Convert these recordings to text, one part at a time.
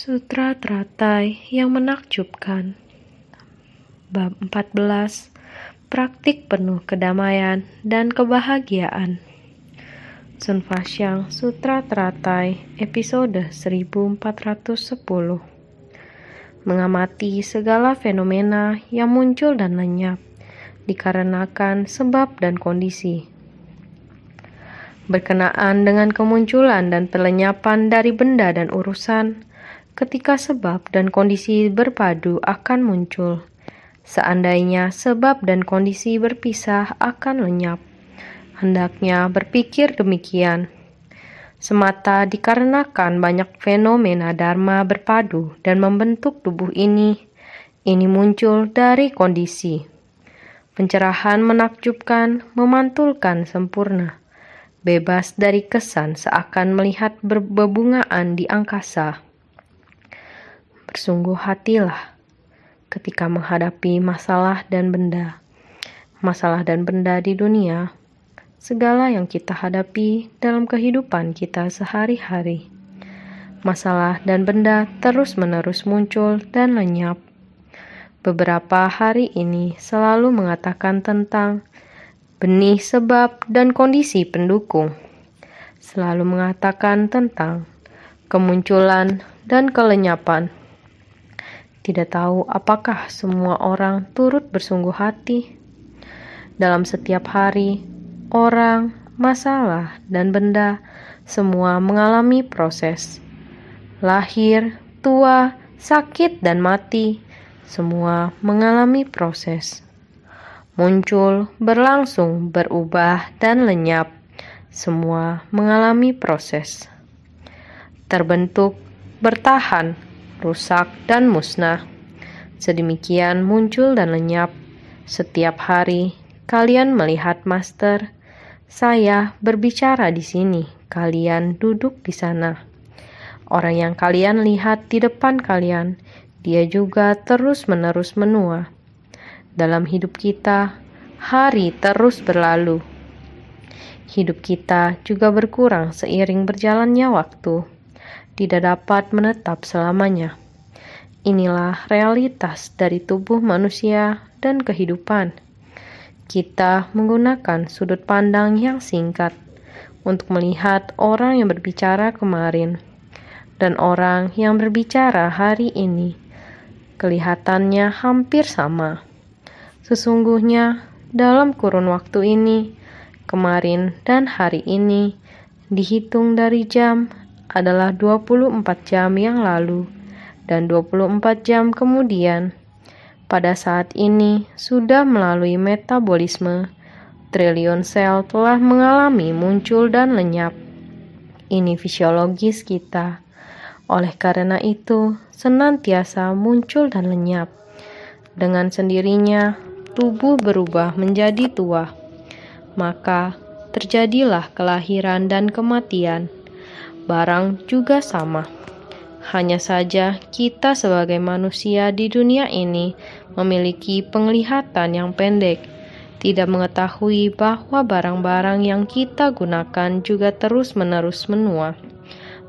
Sutra teratai yang menakjubkan. Bab 14. Praktik penuh kedamaian dan kebahagiaan. Sun Faxiang Sutra Teratai episode 1410. Mengamati segala fenomena yang muncul dan lenyap dikarenakan sebab dan kondisi. Berkenaan dengan kemunculan dan pelenyapan dari benda dan urusan, ketika sebab dan kondisi berpadu akan muncul. Seandainya sebab dan kondisi berpisah akan lenyap. Hendaknya berpikir demikian. Semata dikarenakan banyak fenomena dharma berpadu dan membentuk tubuh ini muncul dari kondisi. Pencerahan menakjubkan, memantulkan sempurna. Bebas dari kesan seakan melihat berbungaan di angkasa. Bersungguh hatilah ketika menghadapi masalah dan benda. Masalah dan benda di dunia, segala yang kita hadapi dalam kehidupan kita sehari-hari. Masalah dan benda terus-menerus muncul dan lenyap. Beberapa hari ini selalu mengatakan tentang benih sebab dan kondisi pendukung. Selalu mengatakan tentang kemunculan dan kelenyapan. Tidak tahu apakah semua orang turut bersungguh hati. Dalam setiap hari, orang, masalah, dan benda semua mengalami proses. Lahir, tua, sakit, dan mati, semua mengalami proses. Muncul, berlangsung, berubah, dan lenyap, semua mengalami proses. Terbentuk, bertahan, rusak, dan musnah. Sedemikian muncul dan lenyap. Setiap hari, kalian melihat Master. Saya berbicara di sini, kalian duduk di sana. Orang yang kalian lihat di depan kalian, dia juga terus-menerus menua. Dalam hidup kita, hari terus berlalu. Hidup kita juga berkurang seiring berjalannya waktu. Tidak dapat menetap selamanya. Inilah realitas dari tubuh manusia dan kehidupan. Kita menggunakan sudut pandang yang singkat untuk melihat orang yang berbicara kemarin dan orang yang berbicara hari ini. Kelihatannya hampir sama. Sesungguhnya dalam kurun waktu ini, kemarin dan hari ini, dihitung dari jam adalah 24 jam yang lalu dan 24 jam kemudian. Pada saat ini sudah melalui metabolisme, triliun sel telah mengalami muncul dan lenyap. Ini fisiologis kita. Oleh karena itu, senantiasa muncul dan lenyap. Dengan sendirinya, tubuh berubah menjadi tua. Maka terjadilah kelahiran dan kematian. Barang juga sama. Hanya saja kita sebagai manusia di dunia ini memiliki penglihatan yang pendek, tidak mengetahui bahwa barang-barang yang kita gunakan juga terus-menerus menua.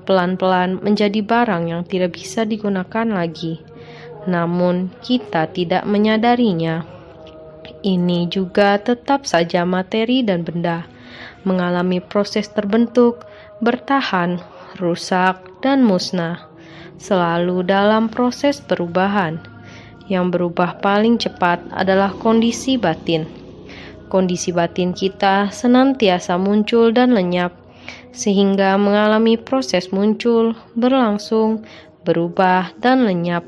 Pelan-pelan menjadi barang yang tidak bisa digunakan lagi. Namun kita tidak menyadarinya. Ini juga tetap saja materi dan benda, mengalami proses terbentuk, bertahan, rusak, dan musnah, selalu dalam proses perubahan. Yang berubah paling cepat adalah kondisi batin. Kondisi batin kita senantiasa muncul dan lenyap, sehingga mengalami proses muncul, berlangsung, berubah, dan lenyap.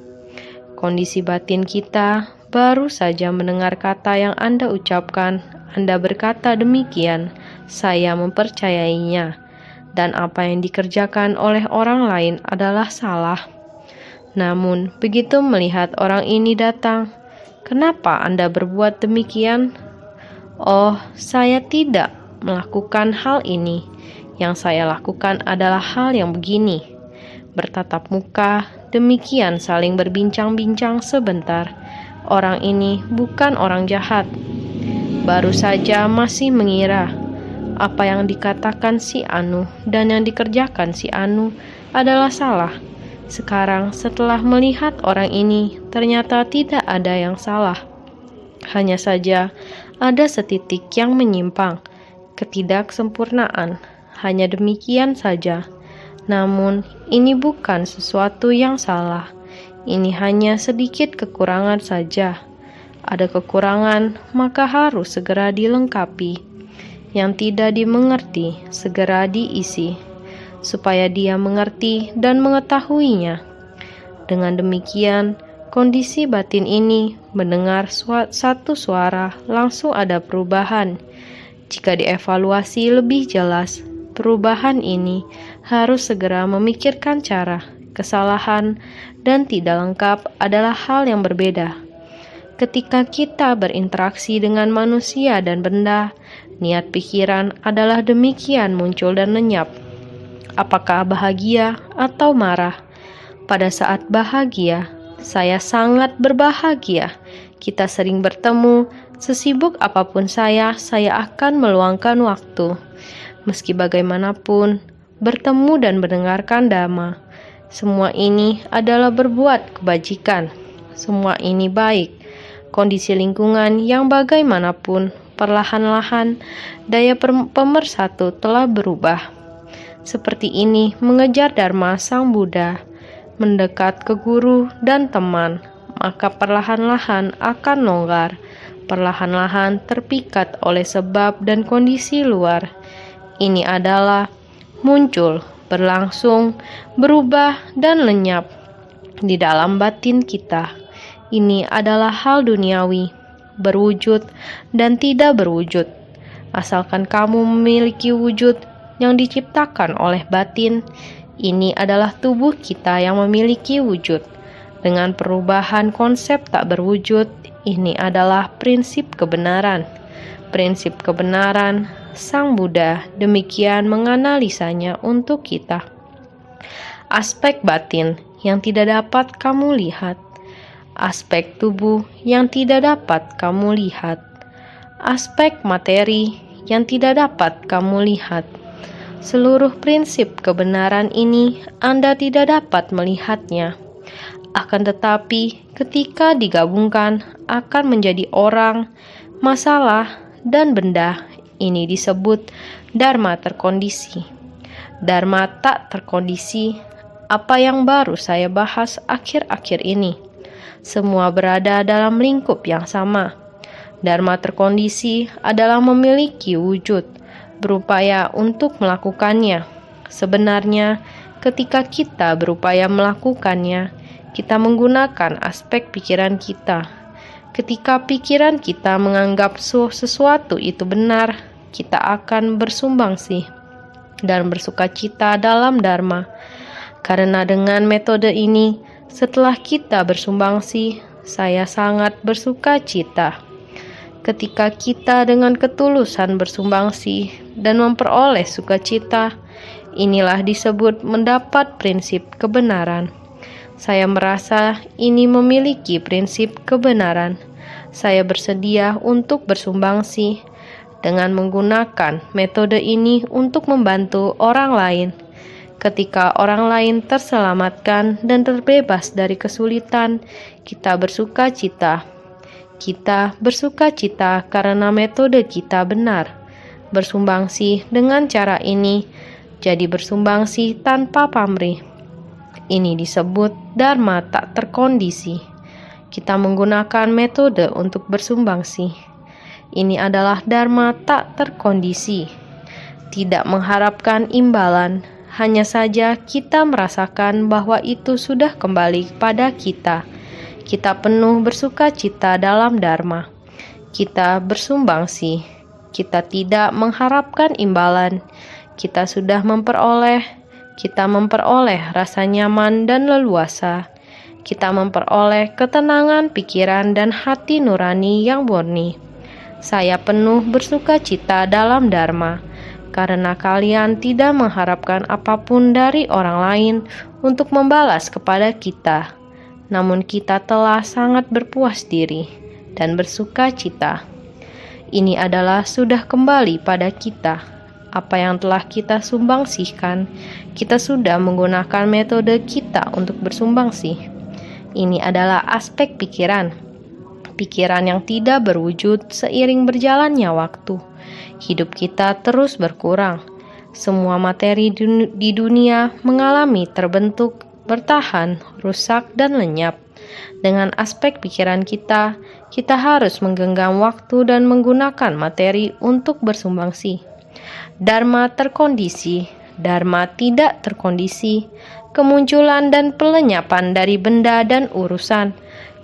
Kondisi batin kita baru saja mendengar kata yang Anda ucapkan, Anda berkata demikian, saya mempercayainya. Dan apa yang dikerjakan oleh orang lain adalah salah. Namun, begitu melihat orang ini datang, kenapa Anda berbuat demikian? Oh, saya tidak melakukan hal ini. Yang saya lakukan adalah hal yang begini. Bertatap muka, demikian saling berbincang-bincang sebentar. Orang ini bukan orang jahat. Baru saja masih mengira apa yang dikatakan si Anu dan yang dikerjakan si Anu adalah salah. Sekarang setelah melihat orang ini, ternyata tidak ada yang salah. Hanya saja ada setitik yang menyimpang, ketidaksempurnaan. Hanya demikian saja. Namun, ini bukan sesuatu yang salah. Ini hanya sedikit kekurangan saja. Ada kekurangan, maka harus segera dilengkapi. Yang tidak dimengerti, segera diisi, supaya dia mengerti dan mengetahuinya. Dengan demikian, kondisi batin ini mendengar satu suara, langsung ada perubahan. Jika dievaluasi lebih jelas, perubahan ini harus segera memikirkan cara. Kesalahan dan tidak lengkap adalah hal yang berbeda. Ketika kita berinteraksi dengan manusia dan benda, niat pikiran adalah demikian muncul dan lenyap. Apakah bahagia atau marah? Pada saat bahagia, saya sangat berbahagia. Kita sering bertemu, sesibuk apapun saya akan meluangkan waktu. Meski bagaimanapun, bertemu dan mendengarkan dhamma. Semua ini adalah berbuat kebajikan. Semua ini baik. Kondisi lingkungan yang bagaimanapun, perlahan-lahan daya pemersatu telah berubah. Seperti ini mengejar Dharma Sang Buddha, mendekat ke guru dan teman, maka perlahan-lahan akan longgar, perlahan-lahan terpikat oleh sebab dan kondisi luar. Ini adalah muncul, berlangsung, berubah, dan lenyap di dalam batin kita. Ini adalah hal duniawi, berwujud dan tidak berwujud. Asalkan kamu memiliki wujud yang diciptakan oleh batin, ini adalah tubuh kita yang memiliki wujud. Dengan perubahan konsep tak berwujud, ini adalah prinsip kebenaran. Prinsip kebenaran, Sang Buddha demikian menganalisanya untuk kita. Aspek batin yang tidak dapat kamu lihat. Aspek tubuh yang tidak dapat kamu lihat. Aspek materi yang tidak dapat kamu lihat. Seluruh prinsip kebenaran ini Anda tidak dapat melihatnya. Akan tetapi, ketika digabungkan akan menjadi orang, masalah, dan benda. Ini disebut Dharma terkondisi. Dharma tak terkondisi, apa yang baru saya bahas akhir-akhir ini. Semua berada dalam lingkup yang sama. Dharma terkondisi adalah memiliki wujud, berupaya untuk melakukannya. Sebenarnya, ketika kita berupaya melakukannya, kita menggunakan aspek pikiran kita. Ketika pikiran kita menganggap sesuatu itu benar, kita akan bersumbangsi dan bersukacita dalam Dharma. Karena dengan metode ini, setelah kita bersumbangsi, saya sangat bersukacita. Ketika kita dengan ketulusan bersumbangsi dan memperoleh sukacita, inilah disebut mendapat prinsip kebenaran. Saya merasa ini memiliki prinsip kebenaran. Saya bersedia untuk bersumbangsi dengan menggunakan metode ini untuk membantu orang lain. Ketika orang lain terselamatkan dan terbebas dari kesulitan, kita bersukacita. Kita bersukacita karena metode kita benar. Bersumbangsi dengan cara ini jadi bersumbangsi tanpa pamrih. Ini disebut Dharma tak terkondisi. Kita menggunakan metode untuk bersumbangsi. Ini adalah Dharma tak terkondisi. Tidak mengharapkan imbalan, hanya saja kita merasakan bahwa itu sudah kembali pada kita. Kita penuh bersukacita dalam Dharma. Kita bersumbangsi. Kita tidak mengharapkan imbalan. Kita sudah memperoleh. Kita memperoleh rasa nyaman dan leluasa. Kita memperoleh ketenangan pikiran dan hati nurani yang murni. Saya penuh bersukacita dalam Dharma, karena kalian tidak mengharapkan apapun dari orang lain untuk membalas kepada kita. Namun kita telah sangat berpuas diri dan bersukacita. Ini adalah sudah kembali pada kita. apa yang telah kita sumbangsihkan, kita sudah menggunakan metode kita untuk bersumbangsi. Ini adalah aspek pikiran. Pikiran yang tidak berwujud seiring berjalannya waktu. Hidup kita terus berkurang. Semua materi di dunia mengalami terbentuk, bertahan, rusak, dan lenyap. Dengan aspek pikiran kita harus menggenggam waktu dan menggunakan materi untuk bersumbangsi. Dharma terkondisi, dharma tidak terkondisi, kemunculan dan pelenyapan dari benda dan urusan.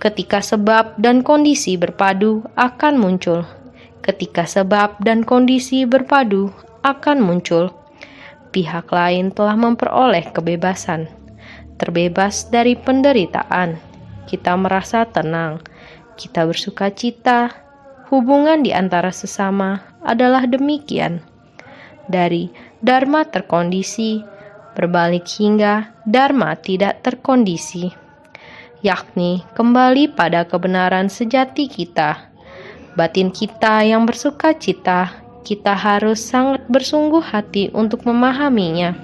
Ketika sebab dan kondisi berpadu akan muncul. Ketika sebab dan kondisi berpadu akan muncul. Pihak lain telah memperoleh kebebasan. Terbebas dari penderitaan. Kita merasa tenang. Kita bersuka cita. Hubungan di antara sesama adalah demikian. Dari dharma terkondisi, berbalik hingga dharma tidak terkondisi. Yakni kembali pada kebenaran sejati kita. Batin kita yang bersuka cita, kita harus sangat bersungguh hati untuk memahaminya.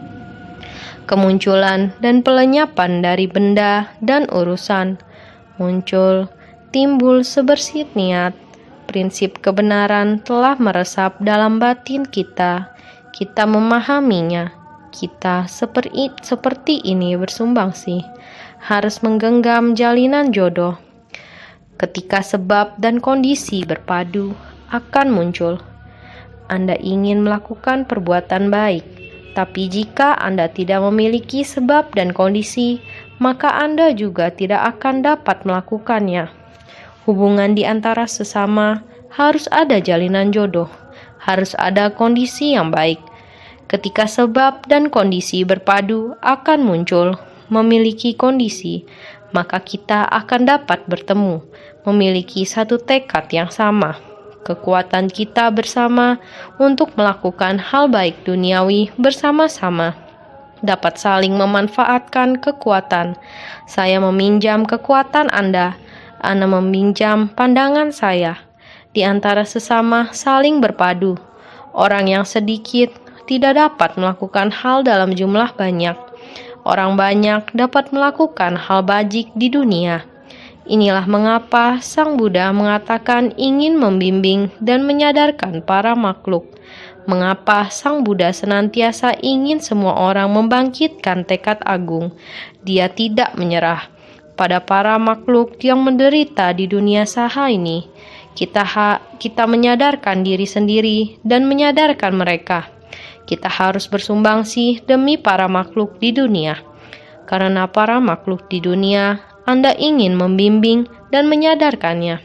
Kemunculan dan pelenyapan dari benda dan urusan muncul, timbul sebersih niat. Prinsip kebenaran telah meresap dalam batin kita. Kita memahaminya. Kita seperti ini bersumbangsi. Harus menggenggam jalinan jodoh. Ketika sebab dan kondisi berpadu akan muncul. Anda ingin melakukan perbuatan baik, tapi jika Anda tidak memiliki sebab dan kondisi, maka Anda juga tidak akan dapat melakukannya. Hubungan di antara sesama harus ada jalinan jodoh, harus ada kondisi yang baik. Ketika sebab dan kondisi berpadu akan muncul. Memiliki kondisi, maka kita akan dapat bertemu, memiliki satu tekad yang sama. Kekuatan kita bersama untuk melakukan hal baik duniawi bersama-sama. Dapat saling memanfaatkan kekuatan. Saya meminjam kekuatan Anda meminjam pandangan saya. Di antara sesama saling berpadu. Orang yang sedikit tidak dapat melakukan hal dalam jumlah banyak. Orang banyak dapat melakukan hal bajik di dunia. Inilah mengapa Sang Buddha mengatakan ingin membimbing dan menyadarkan para makhluk. Mengapa Sang Buddha senantiasa ingin semua orang membangkitkan tekad agung. Dia tidak menyerah pada para makhluk yang menderita di dunia saha ini. Kita menyadarkan diri sendiri dan menyadarkan mereka. Kita harus bersumbangsi demi para makhluk di dunia. Karena para makhluk di dunia, Anda ingin membimbing dan menyadarkannya.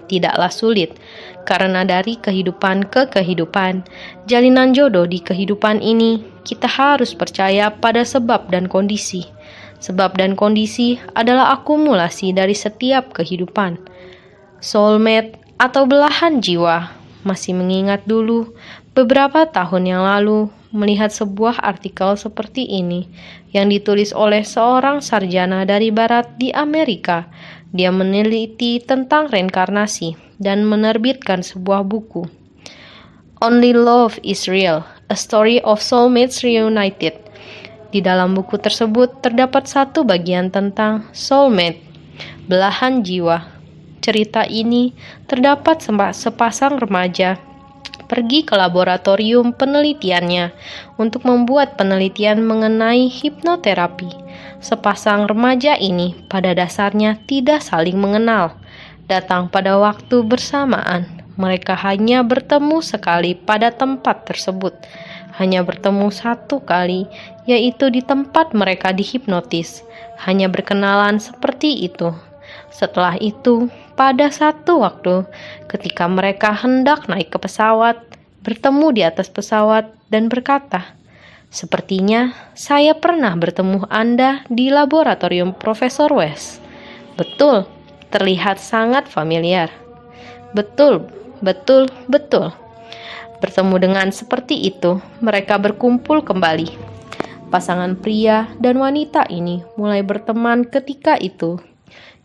Tidaklah sulit, karena dari kehidupan ke kehidupan, jalinan jodoh di kehidupan ini, kita harus percaya pada sebab dan kondisi. Sebab dan kondisi adalah akumulasi dari setiap kehidupan. Soulmate atau belahan jiwa. Masih mengingat dulu, beberapa tahun yang lalu, melihat sebuah artikel seperti ini yang ditulis oleh seorang sarjana dari barat di Amerika. Dia meneliti tentang reinkarnasi dan menerbitkan sebuah buku. Only Love is Real, A Story of Soulmates Reunited. Di dalam buku tersebut terdapat satu bagian tentang soulmate, belahan jiwa. Cerita ini terdapat sepasang remaja pergi ke laboratorium penelitiannya untuk membuat penelitian mengenai hipnoterapi. Sepasang remaja ini pada dasarnya tidak saling mengenal, datang pada waktu bersamaan. Mereka hanya bertemu sekali pada tempat tersebut. Hanya bertemu satu kali, yaitu di tempat mereka dihipnotis. Hanya berkenalan seperti itu. Setelah itu, pada satu waktu, ketika mereka hendak naik ke pesawat, bertemu di atas pesawat dan berkata, "Sepertinya saya pernah bertemu Anda di laboratorium Profesor West." Betul, terlihat sangat familiar. Betul. Bertemu dengan seperti itu, mereka berkumpul kembali. Pasangan pria dan wanita ini mulai berteman ketika itu.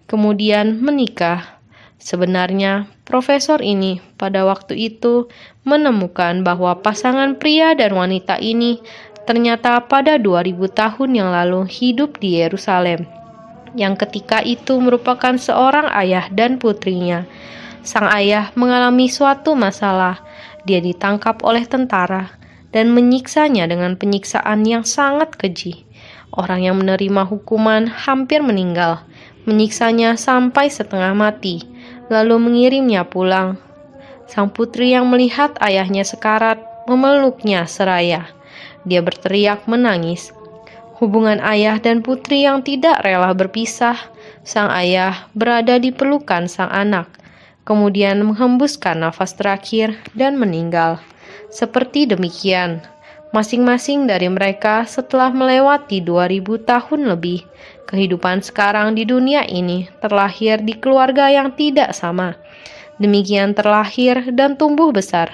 Kemudian menikah. Sebenarnya Profesor ini pada waktu itu menemukan bahwa pasangan pria dan wanita ini ternyata pada 2000 tahun yang lalu hidup di Yerusalem, yang ketika itu merupakan seorang ayah dan putrinya. Sang ayah mengalami suatu masalah. Dia ditangkap oleh tentara dan menyiksanya dengan penyiksaan yang sangat keji. Orang yang menerima hukuman hampir meninggal, menyiksanya sampai setengah mati, lalu mengirimnya pulang. Sang putri yang melihat ayahnya sekarat memeluknya seraya. Dia berteriak menangis. Hubungan ayah dan putri yang tidak rela berpisah. Sang ayah berada di pelukan sang anak, kemudian menghembuskan nafas terakhir dan meninggal. Seperti demikian, masing-masing dari mereka setelah melewati 2000 tahun lebih, kehidupan sekarang di dunia ini terlahir di keluarga yang tidak sama. Demikian terlahir dan tumbuh besar.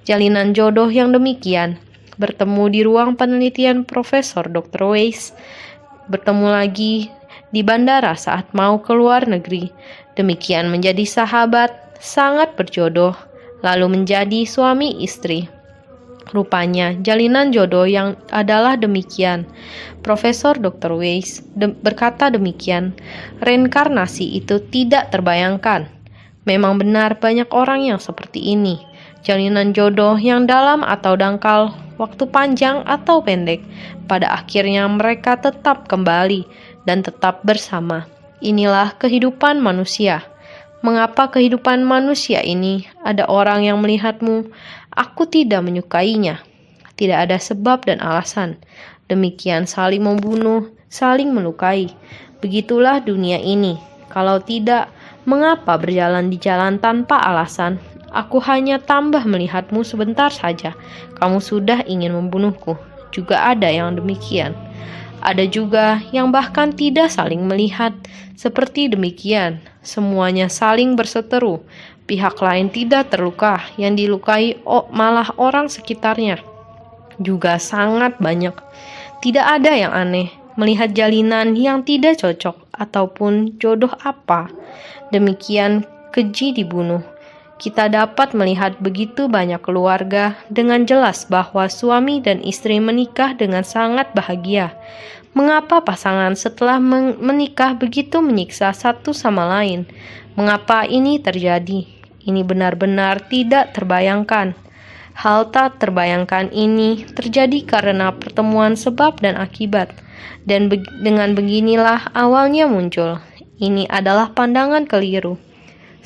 Jalinan jodoh yang demikian bertemu di ruang penelitian Profesor Dr. Weiss, bertemu lagi di bandara saat mau ke luar negeri. Demikian menjadi sahabat, sangat berjodoh, lalu menjadi suami istri. Rupanya jalinan jodoh yang adalah demikian. Profesor Dr. Weiss berkata demikian, reinkarnasi itu tidak terbayangkan. Memang benar banyak orang yang seperti ini. Jalinan jodoh yang dalam atau dangkal, waktu panjang atau pendek, pada akhirnya mereka tetap kembali dan tetap bersama. Inilah kehidupan manusia. Mengapa kehidupan manusia ini ada orang yang melihatmu, aku tidak menyukainya. Tidak ada sebab dan alasan. Demikian saling membunuh, saling melukai. Begitulah dunia ini. Kalau tidak, mengapa berjalan di jalan tanpa alasan? Aku hanya tambah melihatmu sebentar saja. Kamu sudah ingin membunuhku. Juga ada yang demikian. Ada juga yang bahkan tidak saling melihat. Seperti demikian, semuanya saling berseteru. Pihak lain tidak terluka, yang dilukai malah orang sekitarnya. Juga sangat banyak. Tidak ada yang aneh melihat jalinan yang tidak cocok ataupun jodoh apa. Demikian keji dibunuh. Kita dapat melihat begitu banyak keluarga dengan jelas bahwa suami dan istri menikah dengan sangat bahagia. Mengapa pasangan setelah menikah begitu menyiksa satu sama lain? Mengapa ini terjadi? Ini benar-benar tidak terbayangkan. Hal tak terbayangkan ini terjadi karena pertemuan sebab dan akibat. Dan dengan beginilah awalnya muncul. Ini adalah pandangan keliru.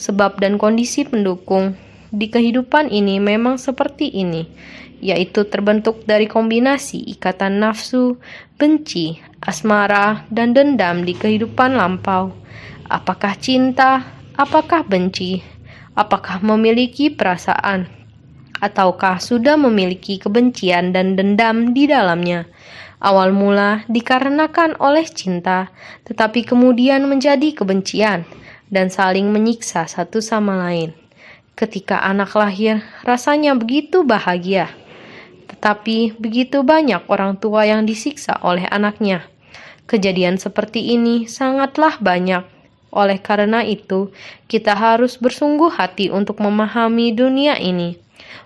Sebab dan kondisi pendukung di kehidupan ini memang seperti ini, yaitu terbentuk dari kombinasi ikatan nafsu, benci, asmara, dan dendam di kehidupan lampau. Apakah cinta? Apakah benci? Apakah memiliki perasaan? Ataukah sudah memiliki kebencian dan dendam di dalamnya? Awal mula dikarenakan oleh cinta, tetapi kemudian menjadi kebencian dan saling menyiksa satu sama lain. Ketika anak lahir, rasanya begitu bahagia. Tetapi begitu banyak orang tua yang disiksa oleh anaknya. Kejadian seperti ini sangatlah banyak. Oleh karena itu, kita harus bersungguh hati untuk memahami dunia ini.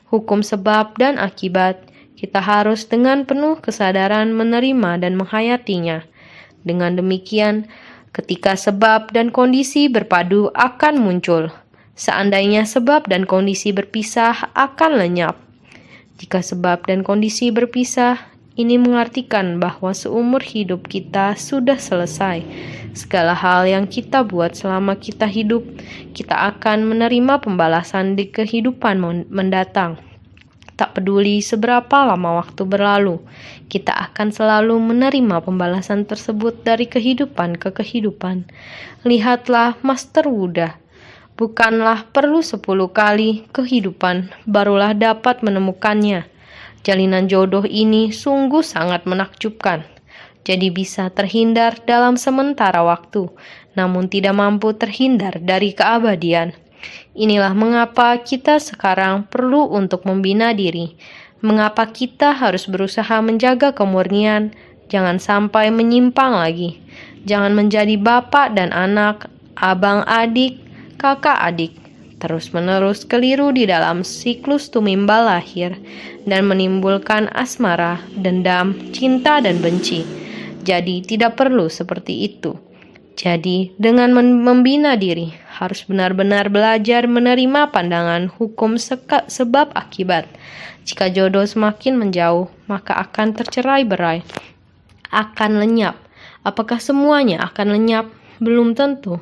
Hukum sebab dan akibat, kita harus dengan penuh kesadaran menerima dan menghayatinya. Dengan demikian, ketika sebab dan kondisi berpadu akan muncul. Seandainya sebab dan kondisi berpisah akan lenyap. Jika sebab dan kondisi berpisah, ini mengartikan bahwa seumur hidup kita sudah selesai. Segala hal yang kita buat selama kita hidup, kita akan menerima pembalasan di kehidupan mendatang. Tak peduli seberapa lama waktu berlalu, kita akan selalu menerima pembalasan tersebut dari kehidupan ke kehidupan. Lihatlah Master Buddha. Bukanlah perlu 10 kali kehidupan barulah dapat menemukannya. Jalinan jodoh ini sungguh sangat menakjubkan. Jadi bisa terhindar dalam sementara waktu, namun tidak mampu terhindar dari keabadian. Inilah mengapa kita sekarang perlu untuk membina diri. Mengapa kita harus berusaha menjaga kemurnian, jangan sampai menyimpang lagi. Jangan menjadi bapak dan anak, abang adik, kakak adik. terus-menerus keliru di dalam siklus tumimbal lahir dan menimbulkan asmara, dendam, cinta, dan benci. Jadi tidak perlu seperti itu. Jadi dengan membina diri, harus benar-benar belajar menerima pandangan hukum sebab akibat. Jika jodoh semakin menjauh, maka akan tercerai-berai, akan lenyap. Apakah semuanya akan lenyap? Belum tentu.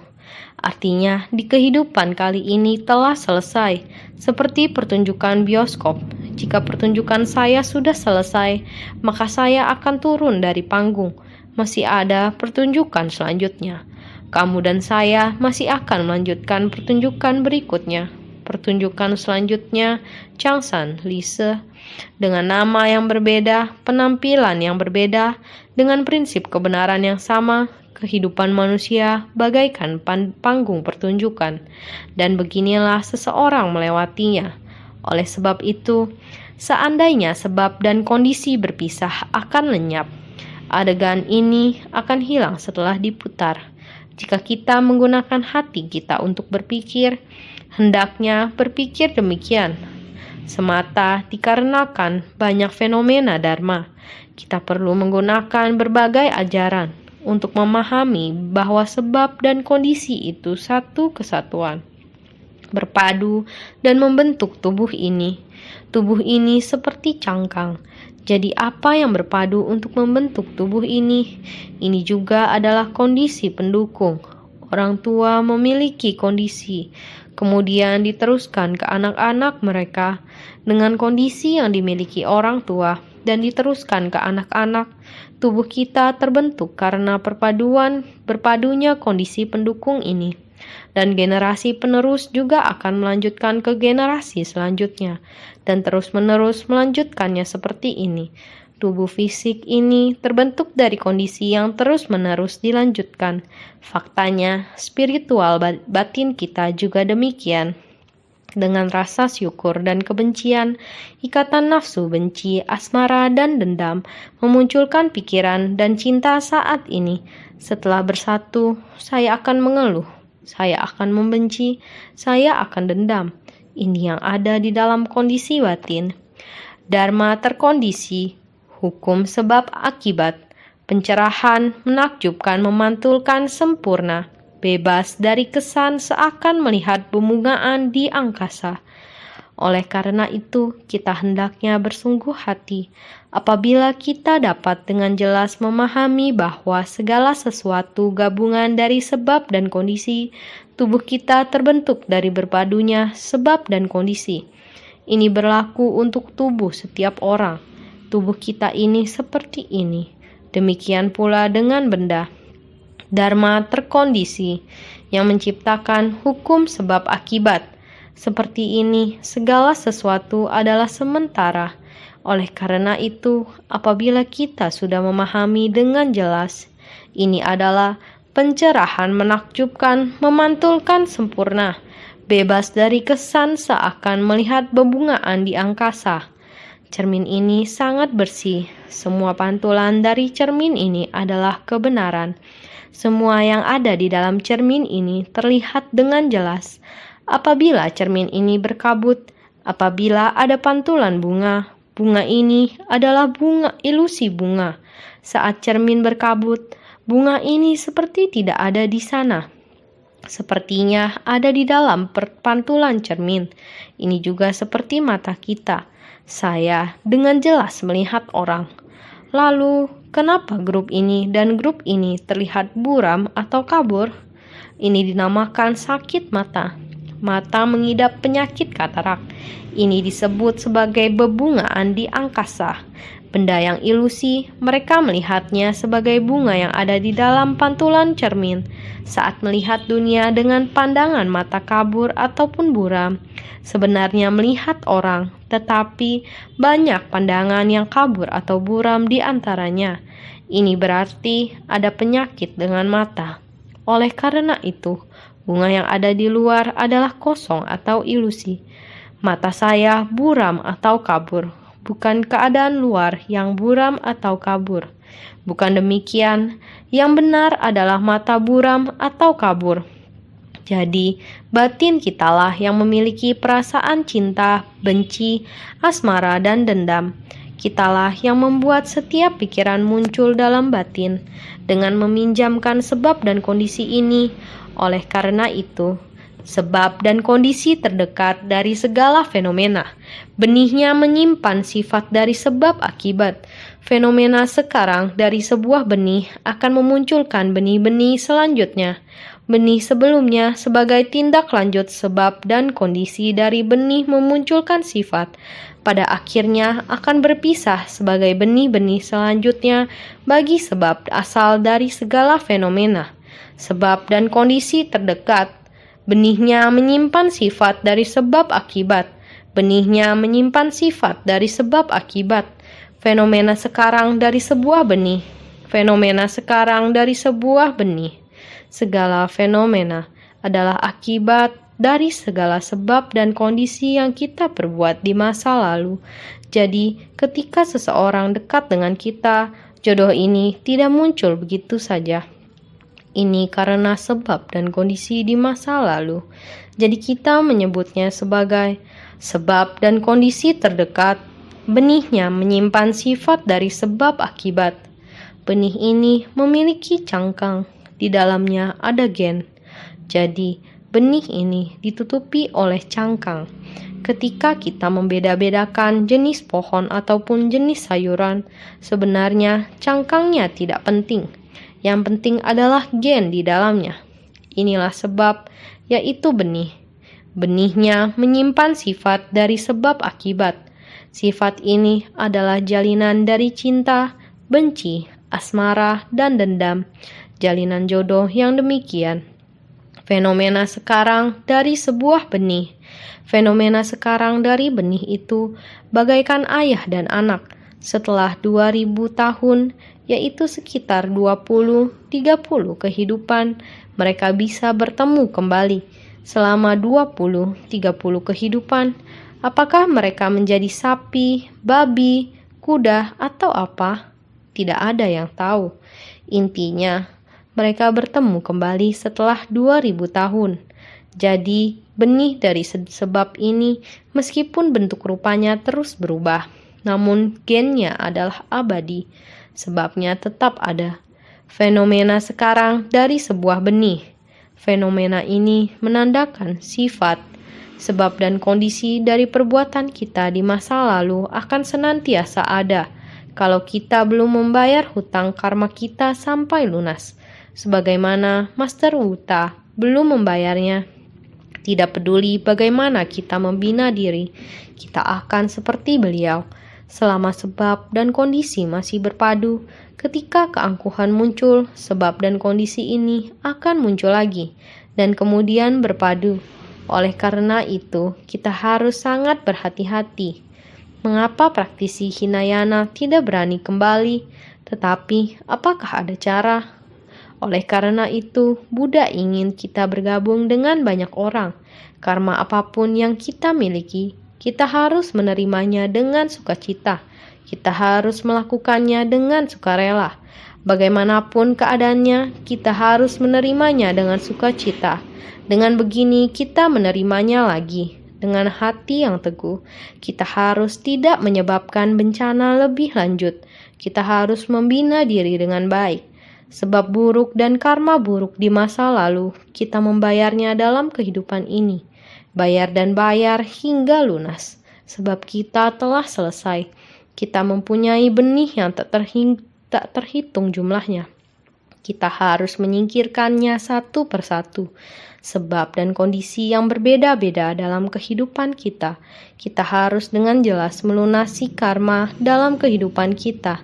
Artinya, di kehidupan kali ini telah selesai, seperti pertunjukan bioskop. Jika pertunjukan saya sudah selesai, maka saya akan turun dari panggung. Masih ada pertunjukan selanjutnya. Kamu dan saya masih akan melanjutkan pertunjukan berikutnya. Pertunjukan selanjutnya, Changsan Lise, dengan nama yang berbeda, penampilan yang berbeda, dengan prinsip kebenaran yang sama. Kehidupan manusia bagaikan panggung pertunjukan, dan beginilah seseorang melewatinya. Oleh sebab itu, seandainya sebab dan kondisi berpisah akan lenyap, adegan ini akan hilang setelah diputar. Jika kita menggunakan hati kita untuk berpikir, hendaknya berpikir demikian. Semata dikarenakan banyak fenomena dharma, kita perlu menggunakan berbagai ajaran untuk memahami bahwa sebab dan kondisi itu satu kesatuan, berpadu dan membentuk tubuh ini. Tubuh ini seperti cangkang. Jadi apa yang berpadu untuk membentuk tubuh ini? Ini juga adalah kondisi pendukung. Orang tua memiliki kondisi, kemudian diteruskan ke anak-anak mereka dengan kondisi yang dimiliki orang tua, dan diteruskan ke anak-anak. Tubuh kita terbentuk karena berpadunya kondisi pendukung ini. Dan generasi penerus juga akan melanjutkan ke generasi selanjutnya, dan terus-menerus melanjutkannya seperti ini. Tubuh fisik ini terbentuk dari kondisi yang terus-menerus dilanjutkan. Faktanya, spiritual batin kita juga demikian. Dengan rasa syukur dan kebencian, ikatan nafsu benci, asmara, dan dendam memunculkan pikiran dan cinta saat ini. Setelah bersatu, saya akan mengeluh, saya akan membenci, saya akan dendam. Ini yang ada di dalam kondisi batin. Dharma terkondisi, hukum sebab akibat, pencerahan, menakjubkan, memantulkan, sempurna, bebas dari kesan seakan melihat pembungaan di angkasa. Oleh karena itu, kita hendaknya bersungguh hati apabila kita dapat dengan jelas memahami bahwa segala sesuatu gabungan dari sebab dan kondisi. Tubuh kita terbentuk dari berpadunya sebab dan kondisi. Ini berlaku untuk tubuh setiap orang. Tubuh kita ini seperti ini. Demikian pula dengan benda. Dharma terkondisi yang menciptakan hukum sebab akibat. Seperti ini, segala sesuatu adalah sementara. Oleh karena itu, apabila kita sudah memahami dengan jelas, ini adalah pencerahan menakjubkan, memantulkan sempurna, bebas dari kesan seakan melihat bebungaan di angkasa. Cermin ini sangat bersih. Semua pantulan dari cermin ini adalah kebenaran. Semua yang ada di dalam cermin ini terlihat dengan jelas. Apabila cermin ini berkabut, apabila ada pantulan bunga, bunga ini adalah bunga ilusi bunga. Saat cermin berkabut, bunga ini seperti tidak ada di sana. Sepertinya ada di dalam pantulan cermin. Ini juga seperti mata kita. Saya dengan jelas melihat orang. Lalu, kenapa grup ini dan grup ini terlihat buram atau kabur? Ini dinamakan sakit mata. Mata mengidap penyakit katarak. Ini disebut sebagai bebungaan di angkasa. Benda yang ilusi, mereka melihatnya sebagai bunga yang ada di dalam pantulan cermin. Saat melihat dunia dengan pandangan mata kabur ataupun buram, sebenarnya melihat orang, tetapi banyak pandangan yang kabur atau buram di antaranya. Ini berarti ada penyakit dengan mata. Oleh karena itu, bunga yang ada di luar adalah kosong atau ilusi. Mata saya buram atau kabur. Bukan keadaan luar yang buram atau kabur. Bukan demikian, yang benar adalah mata buram atau kabur. Jadi, batin kitalah yang memiliki perasaan cinta, benci, asmara, dan dendam. Kitalah yang membuat setiap pikiran muncul dalam batin dengan meminjamkan sebab dan kondisi ini. Oleh karena itu, sebab dan kondisi terdekat dari segala fenomena. Benihnya menyimpan sifat dari sebab akibat. Fenomena sekarang dari sebuah benih akan memunculkan benih-benih selanjutnya. Benih sebelumnya sebagai tindak lanjut sebab dan kondisi dari benih memunculkan sifat. Pada akhirnya akan berpisah sebagai benih-benih selanjutnya bagi sebab asal dari segala fenomena. Sebab dan kondisi terdekat. Benihnya menyimpan sifat dari sebab akibat. Benihnya menyimpan sifat dari sebab akibat. Fenomena sekarang dari sebuah benih. Fenomena sekarang dari sebuah benih. Segala fenomena adalah akibat dari segala sebab dan kondisi yang kita perbuat di masa lalu. Jadi, ketika seseorang dekat dengan kita, jodoh ini tidak muncul begitu saja. Ini karena sebab dan kondisi di masa lalu. Jadi kita menyebutnya sebagai sebab dan kondisi terdekat. Benihnya menyimpan sifat dari sebab akibat. Benih ini memiliki cangkang. Di dalamnya ada gen. Jadi, benih ini ditutupi oleh cangkang. Ketika kita membeda-bedakan jenis pohon ataupun jenis sayuran, sebenarnya cangkangnya tidak penting. Yang penting adalah gen di dalamnya. Inilah sebab, yaitu benih. Benihnya menyimpan sifat dari sebab akibat. Sifat ini adalah jalinan dari cinta, benci, asmara, dan dendam. Jalinan jodoh yang demikian. Fenomena sekarang dari sebuah benih. Fenomena sekarang dari benih itu bagaikan ayah dan anak. Setelah 2000 tahun, yaitu sekitar 20-30 kehidupan, mereka bisa bertemu kembali. Selama 20-30 kehidupan, apakah mereka menjadi sapi, babi, kuda, atau apa? Tidak ada yang tahu. Intinya, mereka bertemu kembali setelah 2000 tahun. Jadi, benih dari sebab ini, meskipun bentuk rupanya terus berubah, namun gennya adalah abadi. Sebabnya tetap ada. Fenomena sekarang dari sebuah benih. Fenomena ini menandakan sifat, sebab dan kondisi dari perbuatan kita di masa lalu akan senantiasa ada kalau kita belum membayar hutang karma kita sampai lunas. Sebagaimana Master Wuta belum membayarnya. Tidak peduli bagaimana kita membina diri, kita akan seperti beliau. Selama sebab dan kondisi masih berpadu, ketika keangkuhan muncul, sebab dan kondisi ini akan muncul lagi, dan kemudian berpadu. Oleh karena itu, kita harus sangat berhati-hati. Mengapa praktisi Hinayana tidak berani kembali? Tetapi, apakah ada cara? Oleh karena itu, Buddha ingin kita bergabung dengan banyak orang. Karma apapun yang kita miliki, kita harus menerimanya dengan sukacita. Kita harus melakukannya dengan sukarela. Bagaimanapun keadaannya, kita harus menerimanya dengan sukacita. Dengan begini, kita menerimanya lagi. Dengan hati yang teguh, kita harus tidak menyebabkan bencana lebih lanjut. Kita harus membina diri dengan baik. Sebab buruk dan karma buruk di masa lalu, kita membayarnya dalam kehidupan ini. Bayar dan bayar hingga lunas. Sebab kita telah selesai. Kita mempunyai benih yang tak terhitung jumlahnya. Kita harus menyingkirkannya satu persatu. Sebab dan kondisi yang berbeda-beda dalam kehidupan kita. Kita harus dengan jelas melunasi karma dalam kehidupan kita.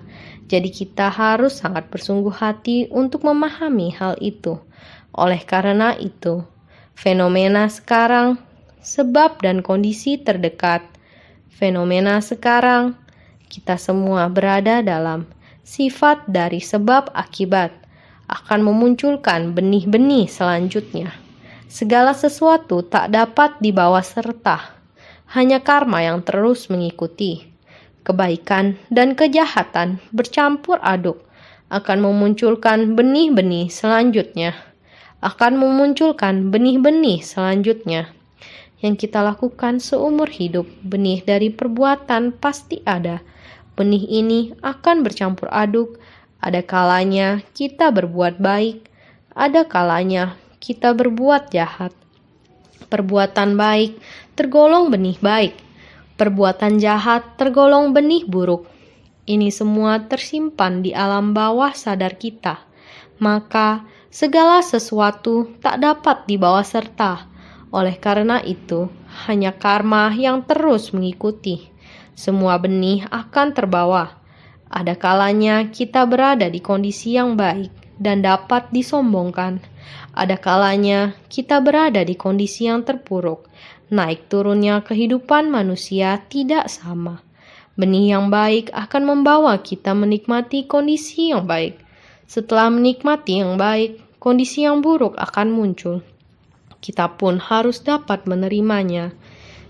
Jadi kita harus sangat bersungguh hati untuk memahami hal itu. Oleh karena itu, fenomena sekarang, sebab dan kondisi terdekat. Fenomena sekarang, kita semua berada dalam sifat dari sebab akibat, akan memunculkan benih-benih selanjutnya. Segala sesuatu tak dapat dibawa serta, hanya karma yang terus mengikuti. Kebaikan dan kejahatan bercampur aduk akan memunculkan benih-benih selanjutnya. akan memunculkan benih-benih selanjutnya. Yang kita lakukan seumur hidup, benih dari perbuatan pasti ada. Benih ini akan bercampur aduk. Ada kalanya kita berbuat baik, ada kalanya kita berbuat jahat. Perbuatan baik tergolong benih baik, perbuatan jahat tergolong benih buruk. Ini semua tersimpan di alam bawah sadar kita. Maka segala sesuatu tak dapat dibawa serta. Oleh karena itu, hanya karma yang terus mengikuti. Semua benih akan terbawa. Ada kalanya kita berada di kondisi yang baik dan dapat disombongkan. Ada kalanya kita berada di kondisi yang terpuruk. Naik turunnya kehidupan manusia tidak sama. Benih yang baik akan membawa kita menikmati kondisi yang baik. Setelah menikmati yang baik, kondisi yang buruk akan muncul. Kita pun harus dapat menerimanya.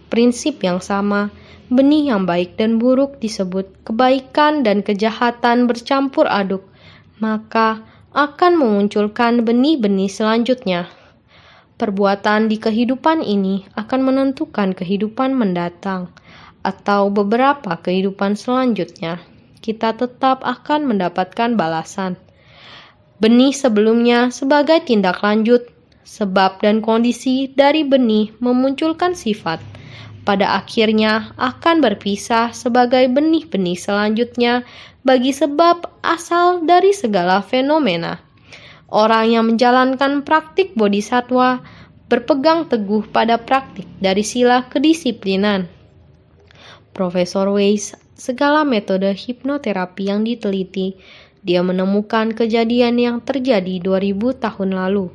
Prinsip yang sama, benih yang baik dan buruk disebut kebaikan dan kejahatan bercampur aduk, maka akan memunculkan benih-benih selanjutnya. Perbuatan di kehidupan ini akan menentukan kehidupan mendatang atau beberapa kehidupan selanjutnya. Kita tetap akan mendapatkan balasan. Benih sebelumnya sebagai tindak lanjut, sebab dan kondisi dari benih memunculkan sifat. Pada akhirnya akan berpisah sebagai benih-benih selanjutnya bagi sebab asal dari segala fenomena. Orang yang menjalankan praktik bodhisattva berpegang teguh pada praktik dari sila kedisiplinan. Profesor Weiss, segala metode hipnoterapi yang diteliti, dia menemukan kejadian yang terjadi 2000 tahun lalu.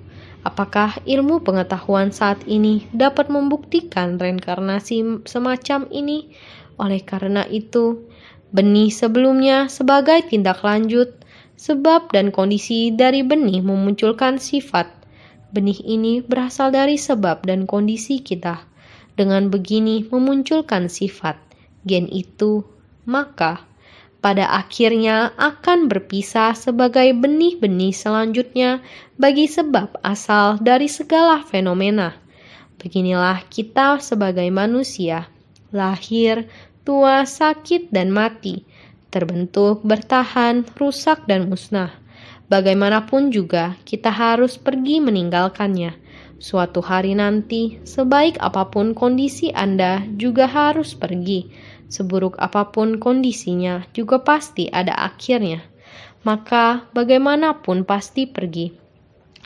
Apakah ilmu pengetahuan saat ini dapat membuktikan reinkarnasi semacam ini? Oleh karena itu, benih sebelumnya sebagai tindak lanjut, sebab dan kondisi dari benih memunculkan sifat. Benih ini berasal dari sebab dan kondisi kita. Dengan begini memunculkan sifat, gen itu, maka pada akhirnya akan berpisah sebagai benih-benih selanjutnya bagi sebab asal dari segala fenomena. Beginilah kita sebagai manusia, lahir, tua, sakit, dan mati, terbentuk, bertahan, rusak, dan musnah. Bagaimanapun juga kita harus pergi meninggalkannya. Suatu hari nanti, sebaik apapun kondisi Anda juga harus pergi. Seburuk apapun kondisinya juga pasti ada akhirnya. Maka bagaimanapun pasti pergi.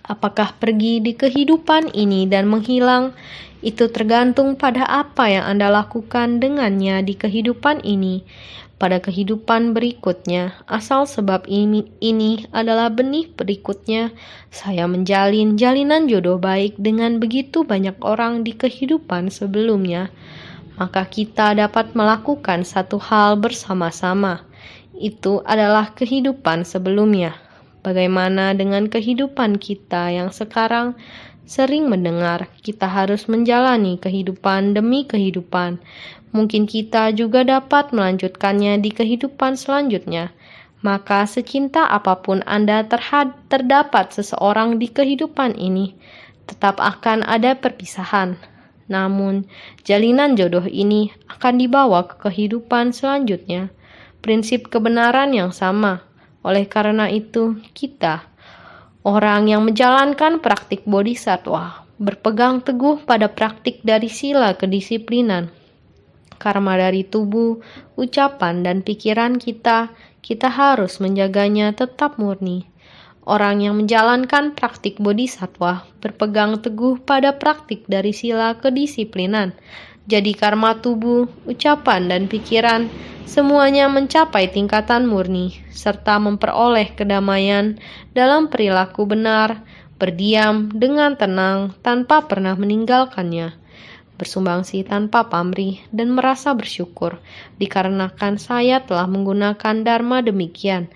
Apakah pergi di kehidupan ini dan menghilang? Itu tergantung pada apa yang Anda lakukan dengannya di kehidupan ini. Pada kehidupan berikutnya, asal sebab ini adalah benih berikutnya, saya menjalin jalinan jodoh baik dengan begitu banyak orang di kehidupan sebelumnya. Maka kita dapat melakukan satu hal bersama-sama. Itu adalah kehidupan sebelumnya. Bagaimana dengan kehidupan kita yang sekarang? Sering mendengar kita harus menjalani kehidupan demi kehidupan. Mungkin kita juga dapat melanjutkannya di kehidupan selanjutnya. Maka secinta apapun Anda terdapat seseorang di kehidupan ini, tetap akan ada perpisahan. Namun, jalinan jodoh ini akan dibawa ke kehidupan selanjutnya. Prinsip kebenaran yang sama. Oleh karena itu, kita, orang yang menjalankan praktik bodhisattva, berpegang teguh pada praktik dari sila kedisiplinan. Karma dari tubuh, ucapan, dan pikiran kita harus menjaganya tetap murni. Orang yang menjalankan praktik bodhisattva berpegang teguh pada praktik dari sila kedisiplinan. Jadi karma tubuh, ucapan, dan pikiran semuanya mencapai tingkatan murni, serta memperoleh kedamaian dalam perilaku benar, berdiam dengan tenang tanpa pernah meninggalkannya, bersumbangsi tanpa pamrih, dan merasa bersyukur dikarenakan saya telah menggunakan dharma demikian.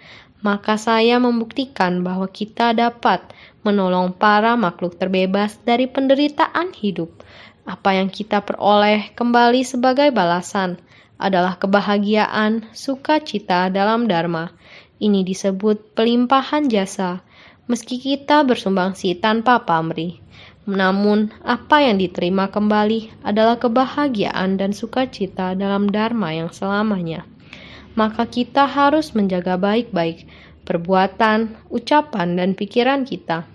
Maka saya membuktikan bahwa kita dapat menolong para makhluk terbebas dari penderitaan hidup. Apa yang kita peroleh kembali sebagai balasan adalah kebahagiaan, sukacita dalam dharma. Ini disebut pelimpahan jasa. meski kita bersumbangsi tanpa pamrih. Namun, apa yang diterima kembali adalah kebahagiaan dan sukacita dalam dharma yang selamanya. Maka kita harus menjaga baik-baik perbuatan, ucapan, dan pikiran kita.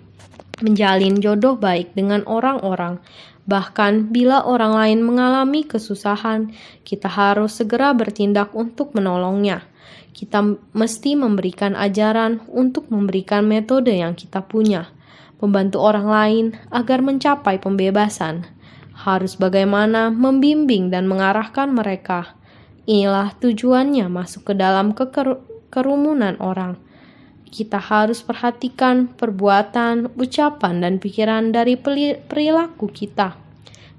Menjalin jodoh baik dengan orang-orang. Bahkan bila orang lain mengalami kesusahan, kita harus segera bertindak untuk menolongnya. Kita mesti memberikan ajaran untuk memberikan metode yang kita punya. Membantu orang lain agar mencapai pembebasan. Harus bagaimana membimbing dan mengarahkan mereka. Inilah tujuannya masuk ke dalam kerumunan orang. Kita harus perhatikan perbuatan, ucapan, dan pikiran dari perilaku kita.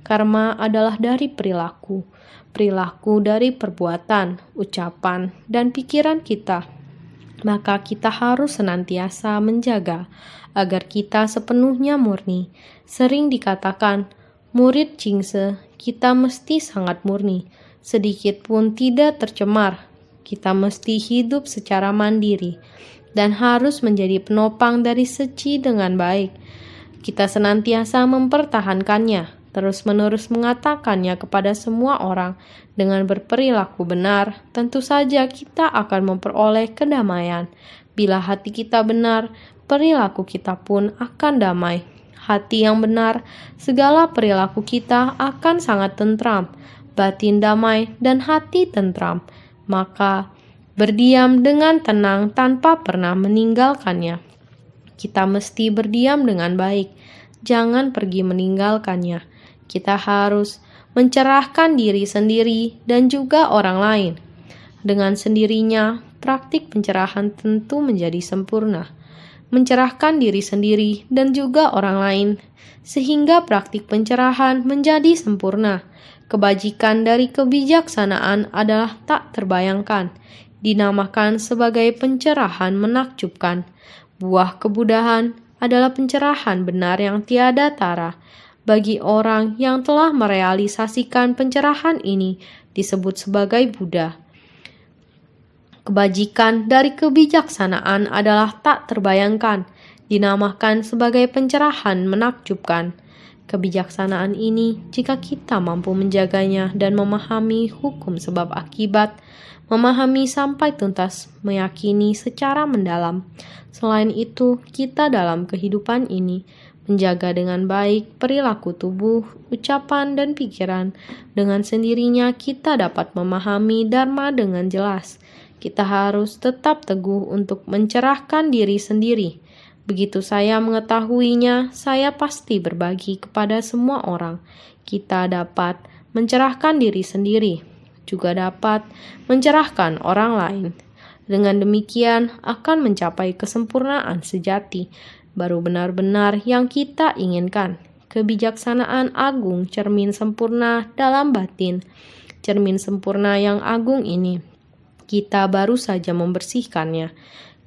Karma adalah dari perilaku. Perilaku dari perbuatan, ucapan, dan pikiran kita. Maka kita harus senantiasa menjaga agar kita sepenuhnya murni. Sering dikatakan, murid Jingse, kita mesti sangat murni, sedikit pun tidak tercemar. Kita mesti hidup secara mandiri dan harus menjadi penopang dari seci dengan baik. Kita senantiasa mempertahankannya, terus-menerus mengatakannya kepada semua orang dengan berperilaku benar. Tentu saja kita akan memperoleh kedamaian. Bila hati kita benar, perilaku kita pun akan damai. Hati yang benar, segala perilaku kita akan sangat tentram, batin damai, dan hati tentram. Maka berdiam dengan tenang tanpa pernah meninggalkannya. Kita mesti berdiam dengan baik, jangan pergi meninggalkannya. Kita harus mencerahkan diri sendiri dan juga orang lain. Dengan sendirinya, praktik pencerahan tentu menjadi sempurna. Mencerahkan diri sendiri dan juga orang lain, sehingga praktik pencerahan menjadi sempurna. Kebajikan dari kebijaksanaan adalah tak terbayangkan, dinamakan sebagai pencerahan menakjubkan. Buah kebudahan adalah pencerahan benar yang tiada tara. Bagi orang yang telah merealisasikan pencerahan ini disebut sebagai Buddha. Kebajikan dari kebijaksanaan adalah tak terbayangkan, dinamakan sebagai pencerahan menakjubkan. Kebijaksanaan ini, jika kita mampu menjaganya dan memahami hukum sebab akibat, memahami sampai tuntas, meyakini secara mendalam. Selain itu, kita dalam kehidupan ini menjaga dengan baik perilaku tubuh, ucapan, dan pikiran. Dengan sendirinya kita dapat memahami dharma dengan jelas. Kita harus tetap teguh untuk mencerahkan diri sendiri. Begitu saya mengetahuinya, saya pasti berbagi kepada semua orang. Kita dapat mencerahkan diri sendiri, juga dapat mencerahkan orang lain. Dengan demikian akan mencapai kesempurnaan sejati, baru benar-benar yang kita inginkan. Kebijaksanaan agung, cermin sempurna dalam batin. Cermin sempurna yang agung ini, kita baru saja membersihkannya.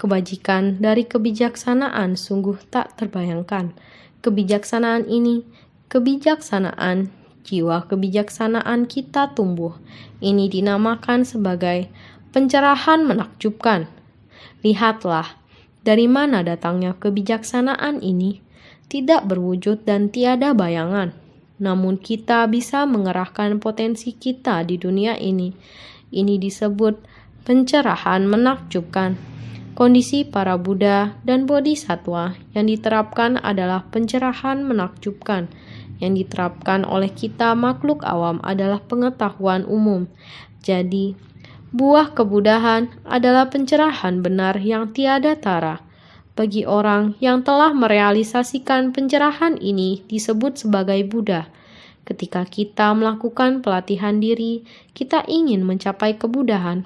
Kebajikan dari kebijaksanaan sungguh tak terbayangkan. Kebijaksanaan ini, kebijaksanaan, jiwa kebijaksanaan kita tumbuh. Ini dinamakan sebagai pencerahan menakjubkan. Lihatlah, dari mana datangnya kebijaksanaan ini? Tidak berwujud dan tiada bayangan. Namun kita bisa mengerahkan potensi kita di dunia ini. Ini disebut pencerahan menakjubkan. Kondisi para Buddha dan Bodhisattva yang diterapkan adalah pencerahan menakjubkan. Yang diterapkan oleh kita makhluk awam adalah pengetahuan umum. Jadi, buah kebudahan adalah pencerahan benar yang tiada tara. Bagi orang yang telah merealisasikan pencerahan ini disebut sebagai Buddha. Ketika kita melakukan pelatihan diri, kita ingin mencapai kebudahan.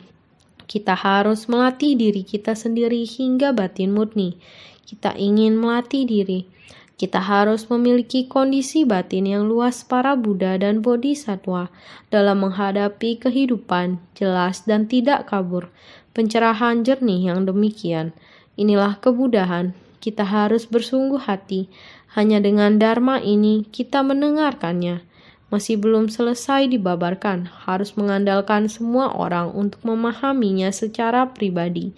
Kita harus melatih diri kita sendiri hingga batin murni. Kita ingin melatih diri. Kita harus memiliki kondisi batin yang luas para Buddha dan Bodhisattva dalam menghadapi kehidupan, jelas dan tidak kabur. Pencerahan jernih yang demikian. Inilah kebudahan. Kita harus bersungguh hati. Hanya dengan dharma ini kita mendengarkannya. Masih belum selesai dibabarkan, harus mengandalkan semua orang untuk memahaminya secara pribadi.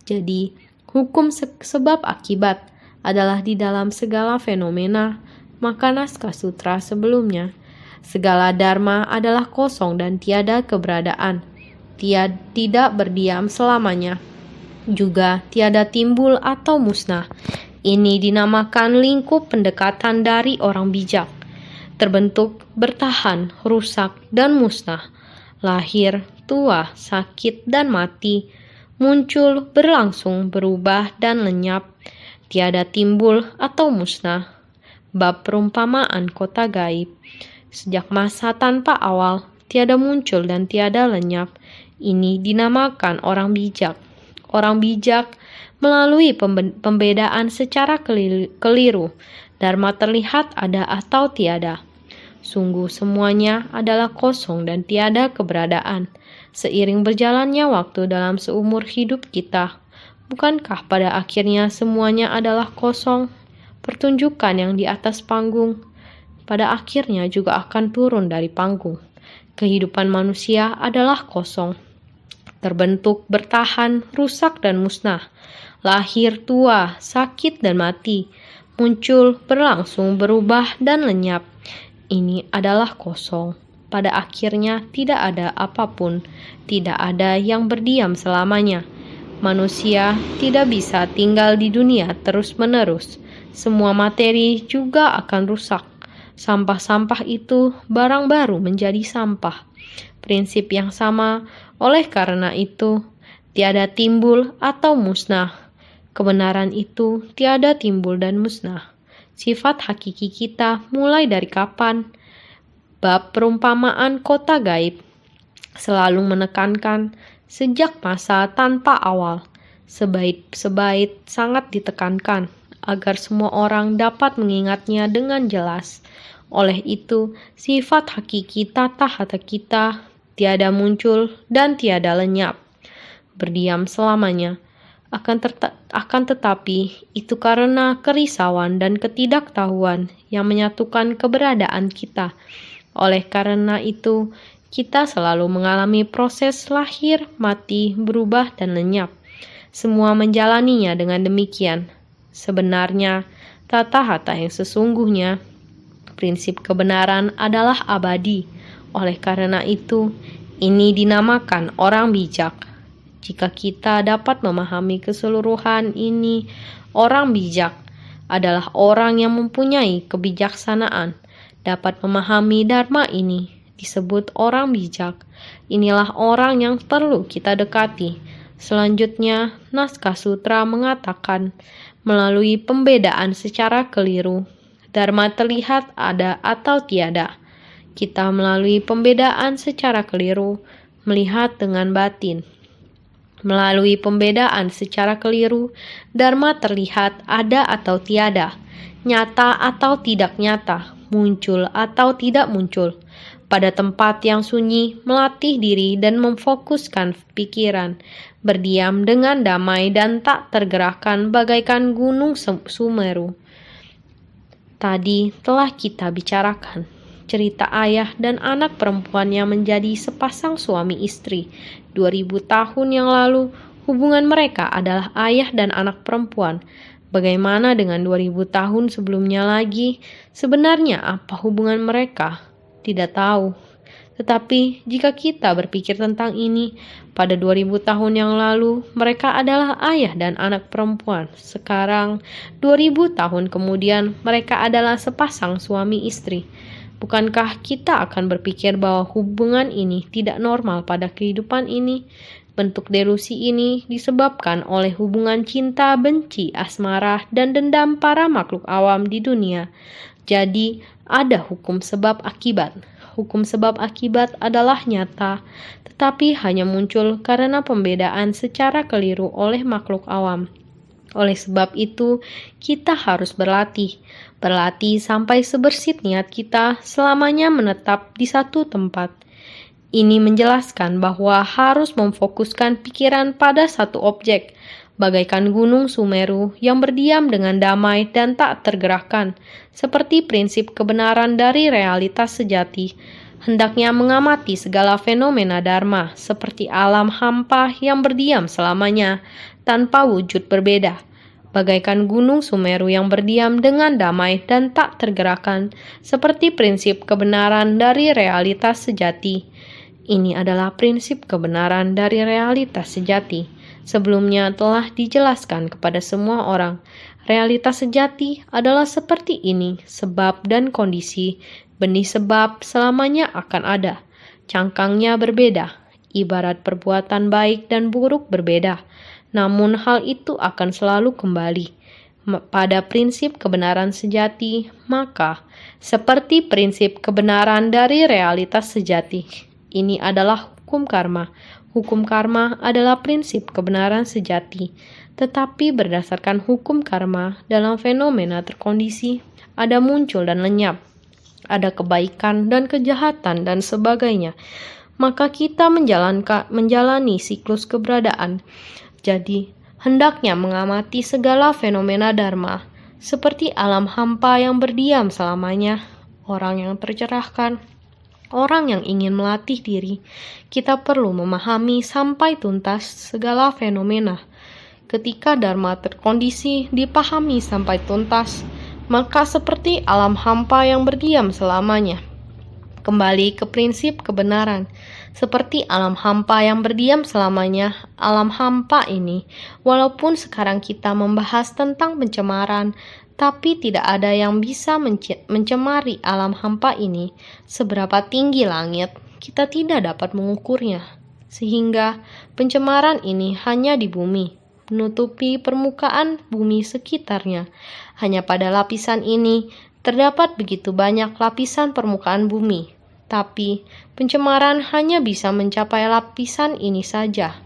Jadi, hukum sebab akibat adalah di dalam segala fenomena, maka naskah sutra sebelumnya. Segala dharma adalah kosong dan tiada keberadaan, tidak berdiam selamanya, juga tiada timbul atau musnah. Ini dinamakan lingkup pendekatan dari orang bijak. Terbentuk, bertahan, rusak, dan musnah. Lahir, tua, sakit, dan mati. Muncul, berlangsung, berubah, dan lenyap. Tiada timbul atau musnah. Bab perumpamaan kota gaib. Sejak masa tanpa awal, tiada muncul dan tiada lenyap. Ini dinamakan orang bijak. Orang bijak melalui pembedaan secara keliru, dharma terlihat ada atau tiada. Sungguh semuanya adalah kosong dan tiada keberadaan. Seiring berjalannya waktu dalam seumur hidup kita, bukankah pada akhirnya semuanya adalah kosong? Pertunjukan yang di atas panggung pada akhirnya juga akan turun dari panggung. Kehidupan manusia adalah kosong, terbentuk, bertahan, rusak, dan musnah. Lahir, tua, sakit, dan mati. Muncul, berlangsung, berubah, dan lenyap. Ini adalah kosong. Pada akhirnya tidak ada apapun, tidak ada yang berdiam selamanya. Manusia tidak bisa tinggal di dunia terus-menerus. Semua materi juga akan rusak. Sampah-sampah itu barang baru menjadi sampah. Prinsip yang sama, oleh karena itu, tiada timbul atau musnah. Kebenaran itu tiada timbul dan musnah. Sifat hakiki kita mulai dari kapan? Bab perumpamaan kota gaib selalu menekankan sejak masa tanpa awal. Sebaik sangat ditekankan agar semua orang dapat mengingatnya dengan jelas. Oleh itu, sifat hakiki tata hata kita tiada muncul dan tiada lenyap, berdiam selamanya. Akan tetapi, itu karena kerisauan dan ketidaktahuan yang menyatukan keberadaan kita. Oleh karena itu, kita selalu mengalami proses lahir, mati, berubah, dan lenyap. Semua menjalaninya dengan demikian. Sebenarnya, tata hata yang sesungguhnya, prinsip kebenaran adalah abadi. Oleh karena itu, ini dinamakan orang bijak. Jika kita dapat memahami keseluruhan ini, orang bijak adalah orang yang mempunyai kebijaksanaan, dapat memahami dharma ini, disebut orang bijak. Inilah orang yang perlu kita dekati. Selanjutnya, naskah sutra mengatakan, melalui pembedaan secara keliru, dharma terlihat ada atau tiada. Kita melalui pembedaan secara keliru, melihat dengan batin. Melalui pembedaan secara keliru, dharma terlihat ada atau tiada, nyata atau tidak nyata, muncul atau tidak muncul. Pada tempat yang sunyi, melatih diri dan memfokuskan pikiran, berdiam dengan damai dan tak tergerakkan bagaikan gunung Sumeru. Tadi telah kita bicarakan cerita ayah dan anak perempuannya menjadi sepasang suami istri. 2000 tahun yang lalu, hubungan mereka adalah ayah dan anak perempuan. Bagaimana dengan 2000 tahun sebelumnya lagi? Sebenarnya apa hubungan mereka? Tidak tahu. Tetapi jika kita berpikir tentang ini, pada 2000 tahun yang lalu, mereka adalah ayah dan anak perempuan. Sekarang, 2000 tahun kemudian, mereka adalah sepasang suami istri. Bukankah kita akan berpikir bahwa hubungan ini tidak normal pada kehidupan ini? Bentuk delusi ini disebabkan oleh hubungan cinta, benci, asmara, dan dendam para makhluk awam di dunia. Jadi, ada hukum sebab akibat. Hukum sebab akibat adalah nyata, tetapi hanya muncul karena pembedaan secara keliru oleh makhluk awam. Oleh sebab itu, kita harus berlatih sampai sebersih niat kita selamanya menetap di satu tempat. Ini menjelaskan bahwa harus memfokuskan pikiran pada satu objek, bagaikan gunung Sumeru yang berdiam dengan damai dan tak tergerakkan, seperti prinsip kebenaran dari realitas sejati. Hendaknya mengamati segala fenomena dharma, seperti alam hampa yang berdiam selamanya, tanpa wujud berbeda. bagaikan gunung Sumeru yang berdiam dengan damai dan tak tergerakkan, seperti prinsip kebenaran dari realitas sejati. Ini adalah prinsip kebenaran dari realitas sejati. Sebelumnya telah dijelaskan kepada semua orang. Realitas sejati adalah seperti ini, sebab dan kondisi. Benih sebab selamanya akan ada. Cangkangnya berbeda, ibarat perbuatan baik dan buruk berbeda. Namun hal itu akan selalu kembali pada prinsip kebenaran sejati, maka seperti prinsip kebenaran dari realitas sejati. Ini adalah hukum karma. Hukum karma adalah prinsip kebenaran sejati, tetapi berdasarkan hukum karma dalam fenomena terkondisi, ada muncul dan lenyap, ada kebaikan dan kejahatan dan sebagainya. Maka kita menjalani siklus keberadaan. Jadi, hendaknya mengamati segala fenomena dharma, seperti alam hampa yang berdiam selamanya, orang yang tercerahkan, orang yang ingin melatih diri. Kita perlu memahami sampai tuntas segala fenomena. Ketika dharma terkondisi dipahami sampai tuntas, maka seperti alam hampa yang berdiam selamanya. Kembali ke prinsip kebenaran. Seperti alam hampa yang berdiam selamanya, alam hampa ini, walaupun sekarang kita membahas tentang pencemaran, tapi tidak ada yang bisa mencemari alam hampa ini. Seberapa tinggi langit, kita tidak dapat mengukurnya. Sehingga pencemaran ini hanya di bumi, menutupi permukaan bumi sekitarnya. Hanya pada lapisan ini terdapat begitu banyak lapisan permukaan bumi. Tapi pencemaran hanya bisa mencapai lapisan ini saja.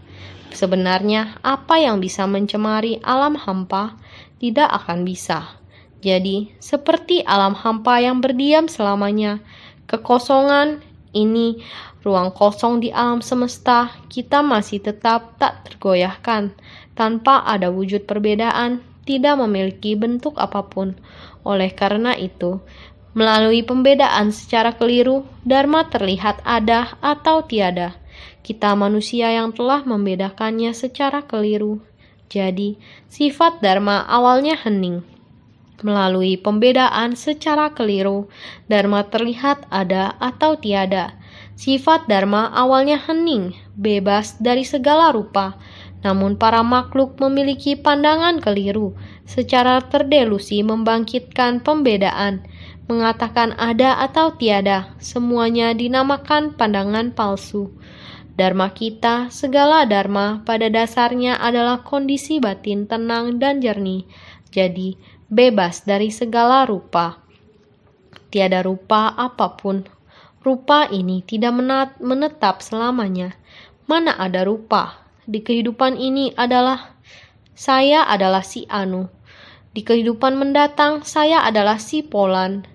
Sebenarnya apa yang bisa mencemari alam hampa tidak akan bisa. Jadi seperti alam hampa yang berdiam selamanya, kekosongan ini, ruang kosong di alam semesta, kita masih tetap tak tergoyahkan, tanpa ada wujud perbedaan, tidak memiliki bentuk apapun. Oleh karena itu, melalui pembedaan secara keliru, dharma terlihat ada atau tiada. Kita manusia yang telah membedakannya secara keliru. Jadi, sifat dharma awalnya hening. Melalui pembedaan secara keliru, dharma terlihat ada atau tiada. Sifat dharma awalnya hening, bebas dari segala rupa. Namun para makhluk memiliki pandangan keliru, secara terdelusi membangkitkan pembedaan, mengatakan ada atau tiada, semuanya dinamakan pandangan palsu. Dharma kita, segala dharma pada dasarnya adalah kondisi batin tenang dan jernih, jadi bebas dari segala rupa. Tiada rupa apapun. Rupa ini tidak menetap selamanya. Mana ada rupa? Di kehidupan ini adalah saya adalah si Anu. Di kehidupan mendatang saya adalah si Polan.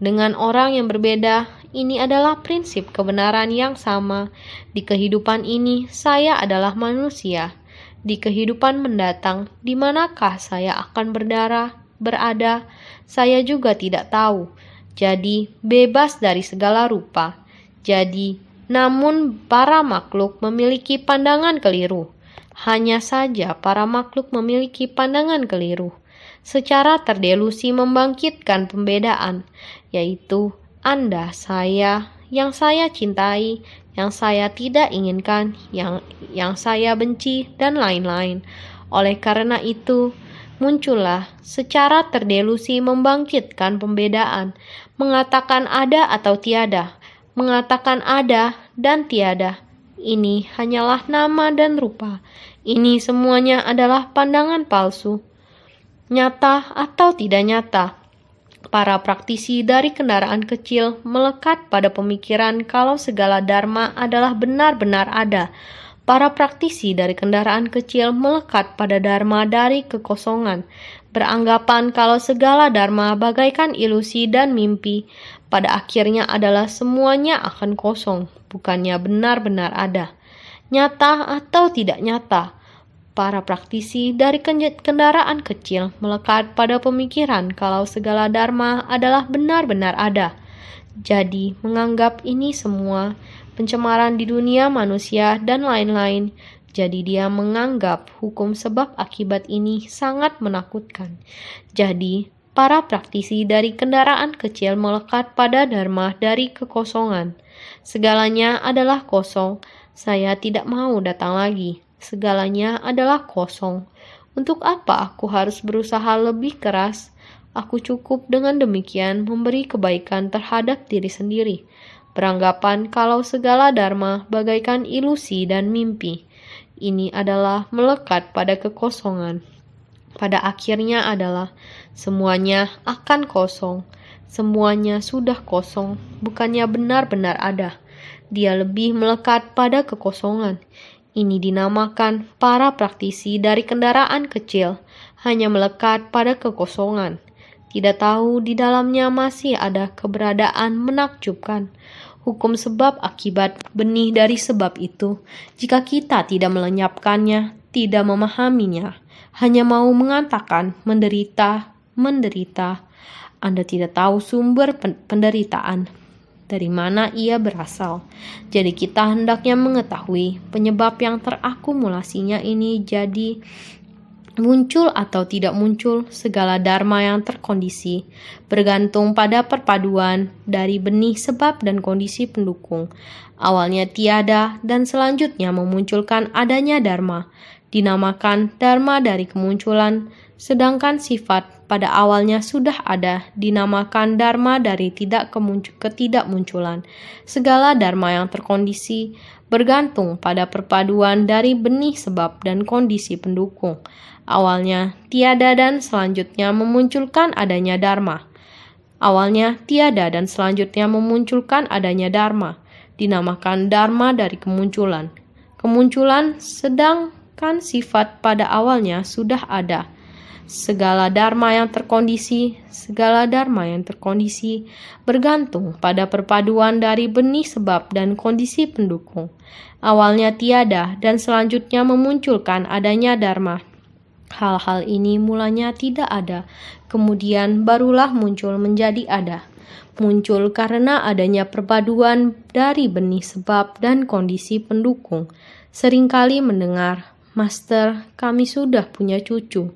Dengan orang yang berbeda, ini adalah prinsip kebenaran yang sama. Di kehidupan ini saya adalah manusia. Di kehidupan mendatang, di manakah saya akan berada, saya juga tidak tahu. Jadi bebas dari segala rupa. Jadi, namun para makhluk memiliki pandangan keliru. Hanya saja para makhluk memiliki pandangan keliru. Secara terdelusi membangkitkan pembedaan, yaitu Anda, saya, yang saya cintai, yang saya tidak inginkan, yang saya benci, dan lain-lain. Oleh karena itu, muncullah secara terdelusi membangkitkan pembedaan, mengatakan ada atau tiada, mengatakan ada dan tiada. Ini hanyalah nama dan rupa. Ini semuanya adalah pandangan palsu. Nyata atau tidak nyata. Para praktisi dari kendaraan kecil melekat pada pemikiran kalau segala dharma adalah benar-benar ada. Para praktisi dari kendaraan kecil melekat pada dharma dari kekosongan, beranggapan kalau segala dharma bagaikan ilusi dan mimpi, pada akhirnya adalah semuanya akan kosong, bukannya benar-benar ada. Nyata atau tidak nyata, para praktisi dari kendaraan kecil melekat pada pemikiran kalau segala dharma adalah benar-benar ada. Jadi, menganggap ini semua pencemaran di dunia manusia dan lain-lain Jadi dia menganggap hukum sebab akibat ini sangat menakutkan. Jadi, para praktisi dari kendaraan kecil melekat pada dharma dari kekosongan. Segalanya adalah kosong. Saya tidak mau datang lagi. Segalanya adalah kosong. Untuk apa aku harus berusaha lebih keras? Aku cukup dengan demikian memberi kebaikan terhadap diri sendiri. Beranggapan kalau segala dharma bagaikan ilusi dan mimpi. Ini adalah melekat pada kekosongan. Pada akhirnya adalah semuanya akan kosong. Semuanya sudah kosong, bukannya benar-benar ada. Dia lebih melekat pada kekosongan. Ini dinamakan para praktisi dari kendaraan kecil, hanya melekat pada kekosongan. Tidak tahu di dalamnya masih ada keberadaan menakjubkan. Hukum sebab akibat benih dari sebab itu, jika kita tidak melenyapkannya, tidak memahaminya, hanya mau mengatakan menderita, Anda tidak tahu sumber penderitaan, dari mana ia berasal. Jadi kita hendaknya mengetahui penyebab yang terakumulasinya ini jadi muncul atau tidak muncul segala dharma yang terkondisi, bergantung pada perpaduan dari benih sebab dan kondisi pendukung. Awalnya tiada dan selanjutnya memunculkan adanya dharma, dinamakan dharma dari kemunculan, sedangkan sifat pada awalnya sudah ada, dinamakan dharma dari ketidakmunculan. Segala dharma yang terkondisi bergantung pada perpaduan dari benih sebab dan kondisi pendukung. Awalnya tiada dan selanjutnya memunculkan adanya dharma. Awalnya tiada dan selanjutnya memunculkan adanya dharma, dinamakan dharma dari kemunculan. Kemunculan sedangkan sifat pada awalnya sudah ada. Segala dharma yang terkondisi bergantung pada perpaduan dari benih sebab dan kondisi pendukung. Awalnya tiada dan selanjutnya memunculkan adanya dharma. Hal-hal ini mulanya tidak ada, kemudian barulah muncul menjadi ada. Muncul karena adanya perpaduan dari benih sebab dan kondisi pendukung. Seringkali mendengar, "Master, kami sudah punya cucu."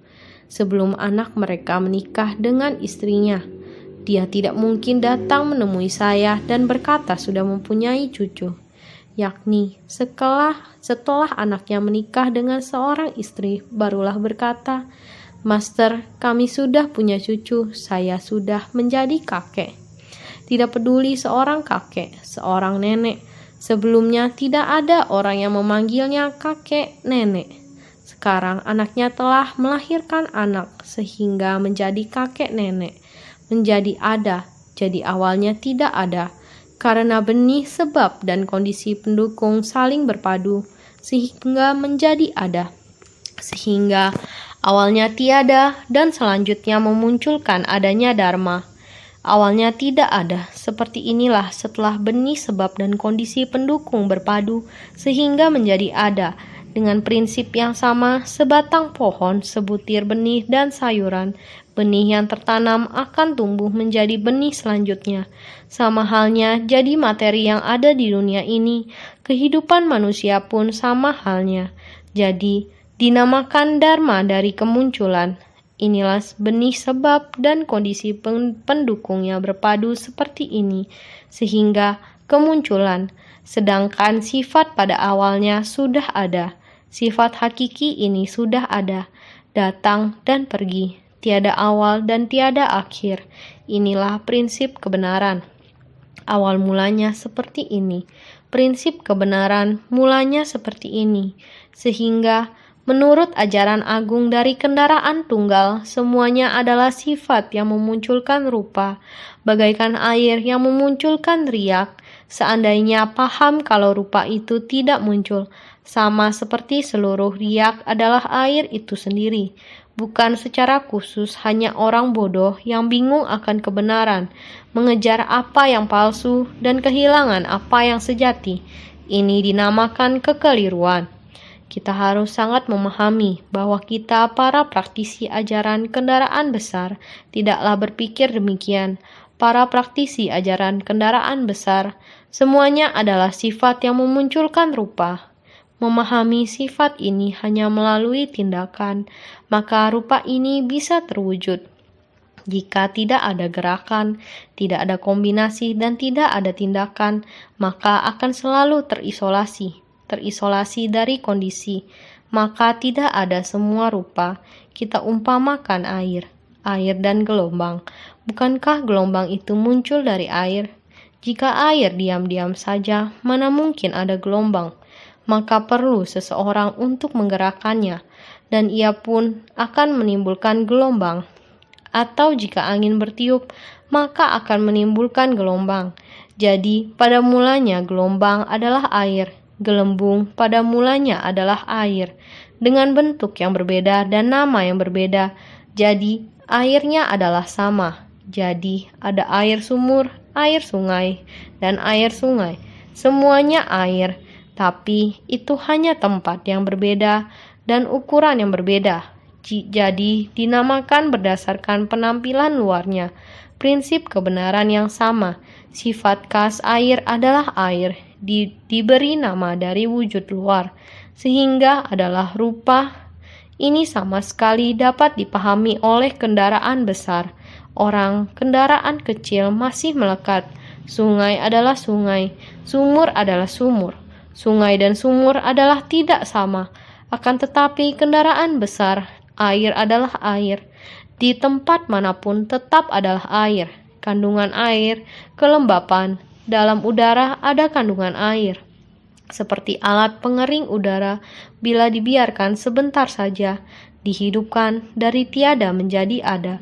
Sebelum anak mereka menikah dengan istrinya, dia tidak mungkin datang menemui saya dan berkata sudah mempunyai cucu. Yakni setelah anaknya menikah dengan seorang istri, barulah berkata, "Master, kami sudah punya cucu, saya sudah menjadi kakek." Tidak peduli seorang kakek, seorang nenek, sebelumnya tidak ada orang yang memanggilnya kakek nenek. Sekarang anaknya telah melahirkan anak sehingga menjadi kakek nenek, menjadi ada, jadi awalnya tidak ada. Karena benih sebab dan kondisi pendukung saling berpadu sehingga menjadi ada. Sehingga awalnya tiada dan selanjutnya memunculkan adanya dharma. Awalnya tidak ada, seperti inilah setelah benih sebab dan kondisi pendukung berpadu sehingga menjadi ada. Dengan prinsip yang sama, sebatang pohon, sebutir benih dan sayuran, benih yang tertanam akan tumbuh menjadi benih selanjutnya. Sama halnya jadi materi yang ada di dunia ini, kehidupan manusia pun sama halnya. Jadi, dinamakan dharma dari kemunculan. Inilah benih sebab dan kondisi pendukungnya berpadu seperti ini, sehingga kemunculan, sedangkan sifat pada awalnya sudah ada. Sifat hakiki ini sudah ada, datang dan pergi, tiada awal dan tiada akhir. Inilah prinsip kebenaran. Awal mulanya seperti ini, prinsip kebenaran mulanya seperti ini, sehingga menurut ajaran agung dari kendaraan tunggal, semuanya adalah sifat yang memunculkan rupa, bagaikan air yang memunculkan riak. Seandainya paham kalau rupa itu tidak muncul, sama seperti seluruh riak adalah air itu sendiri. Bukan secara khusus hanya orang bodoh yang bingung akan kebenaran, mengejar apa yang palsu dan kehilangan apa yang sejati. Ini dinamakan kekeliruan. Kita harus sangat memahami bahwa kita para praktisi ajaran kendaraan besar tidaklah berpikir demikian. Para praktisi ajaran kendaraan besar, semuanya adalah sifat yang memunculkan rupa, memahami sifat ini hanya melalui tindakan, maka rupa ini bisa terwujud. Jika tidak ada gerakan, tidak ada kombinasi, dan tidak ada tindakan, maka akan selalu terisolasi dari kondisi. Maka tidak ada semua rupa. Kita umpamakan air dan gelombang. Bukankah gelombang itu muncul dari air? Jika air diam-diam saja, mana mungkin ada gelombang? Maka perlu seseorang untuk menggerakkannya, dan ia pun akan menimbulkan gelombang. Atau jika angin bertiup, maka akan menimbulkan gelombang. Jadi, pada mulanya gelombang adalah air, gelembung pada mulanya adalah air, dengan bentuk yang berbeda dan nama yang berbeda. Jadi, airnya adalah sama. Jadi, ada air sumur, air sungai, dan air sungai. Semuanya air, tapi itu hanya tempat yang berbeda dan ukuran yang berbeda. Jadi dinamakan berdasarkan penampilan luarnya. Prinsip kebenaran yang sama. Sifat khas air adalah air, diberi nama dari wujud luar, sehingga adalah rupa. Ini sama sekali dapat dipahami oleh kendaraan besar. Kendaraan kecil masih melekat. Sungai adalah sungai, sumur adalah sumur. Sungai dan sumur adalah tidak sama. Akan tetapi kendaraan besar, air adalah air. Di tempat manapun tetap adalah air. Kandungan air, kelembapan. Dalam udara ada kandungan air. Seperti alat pengering udara, bila dibiarkan sebentar saja, dihidupkan dari tiada menjadi ada.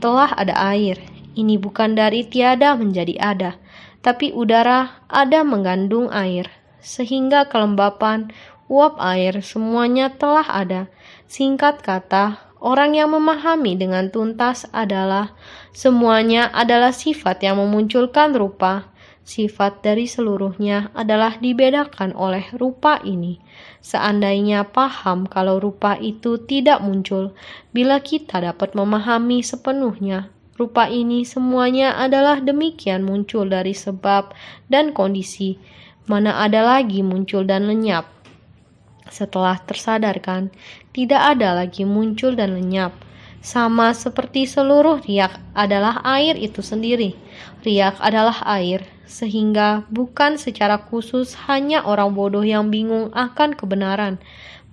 Telah ada air. Ini bukan dari tiada menjadi ada, tapi udara ada mengandung air. Sehingga kelembapan, uap air, semuanya telah ada. Singkat kata, orang yang memahami dengan tuntas adalah semuanya adalah sifat yang memunculkan rupa. Sifat dari seluruhnya adalah dibedakan oleh rupa ini. Seandainya paham kalau rupa itu tidak muncul, bila kita dapat memahami sepenuhnya, rupa ini semuanya adalah demikian muncul dari sebab dan kondisi. Mana ada lagi muncul dan lenyap. Setelah tersadarkan, tidak ada lagi muncul dan lenyap. Sama seperti seluruh riak adalah air itu sendiri. Riak adalah air, sehingga bukan secara khusus hanya orang bodoh yang bingung akan kebenaran.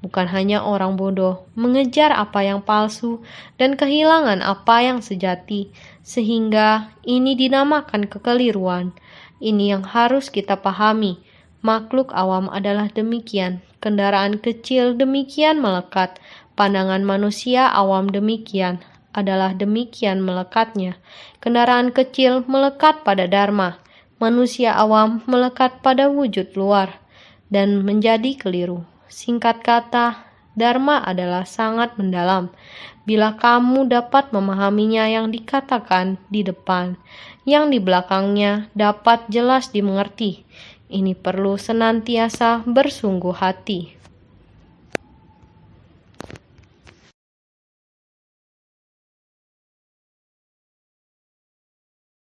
Bukan hanya orang bodoh mengejar apa yang palsu dan kehilangan apa yang sejati, sehingga ini dinamakan kekeliruan. Ini yang harus kita pahami. Makhluk awam adalah demikian. Kendaraan kecil demikian melekat. Pandangan manusia awam demikian. Adalah demikian melekatnya. Kendaraan kecil melekat pada dharma. Manusia awam melekat pada wujud luar. Dan menjadi keliru. Singkat kata, dharma adalah sangat mendalam. Bila kamu dapat memahaminya, yang dikatakan di depan, yang di belakangnya dapat jelas dimengerti. Ini perlu senantiasa bersungguh hati.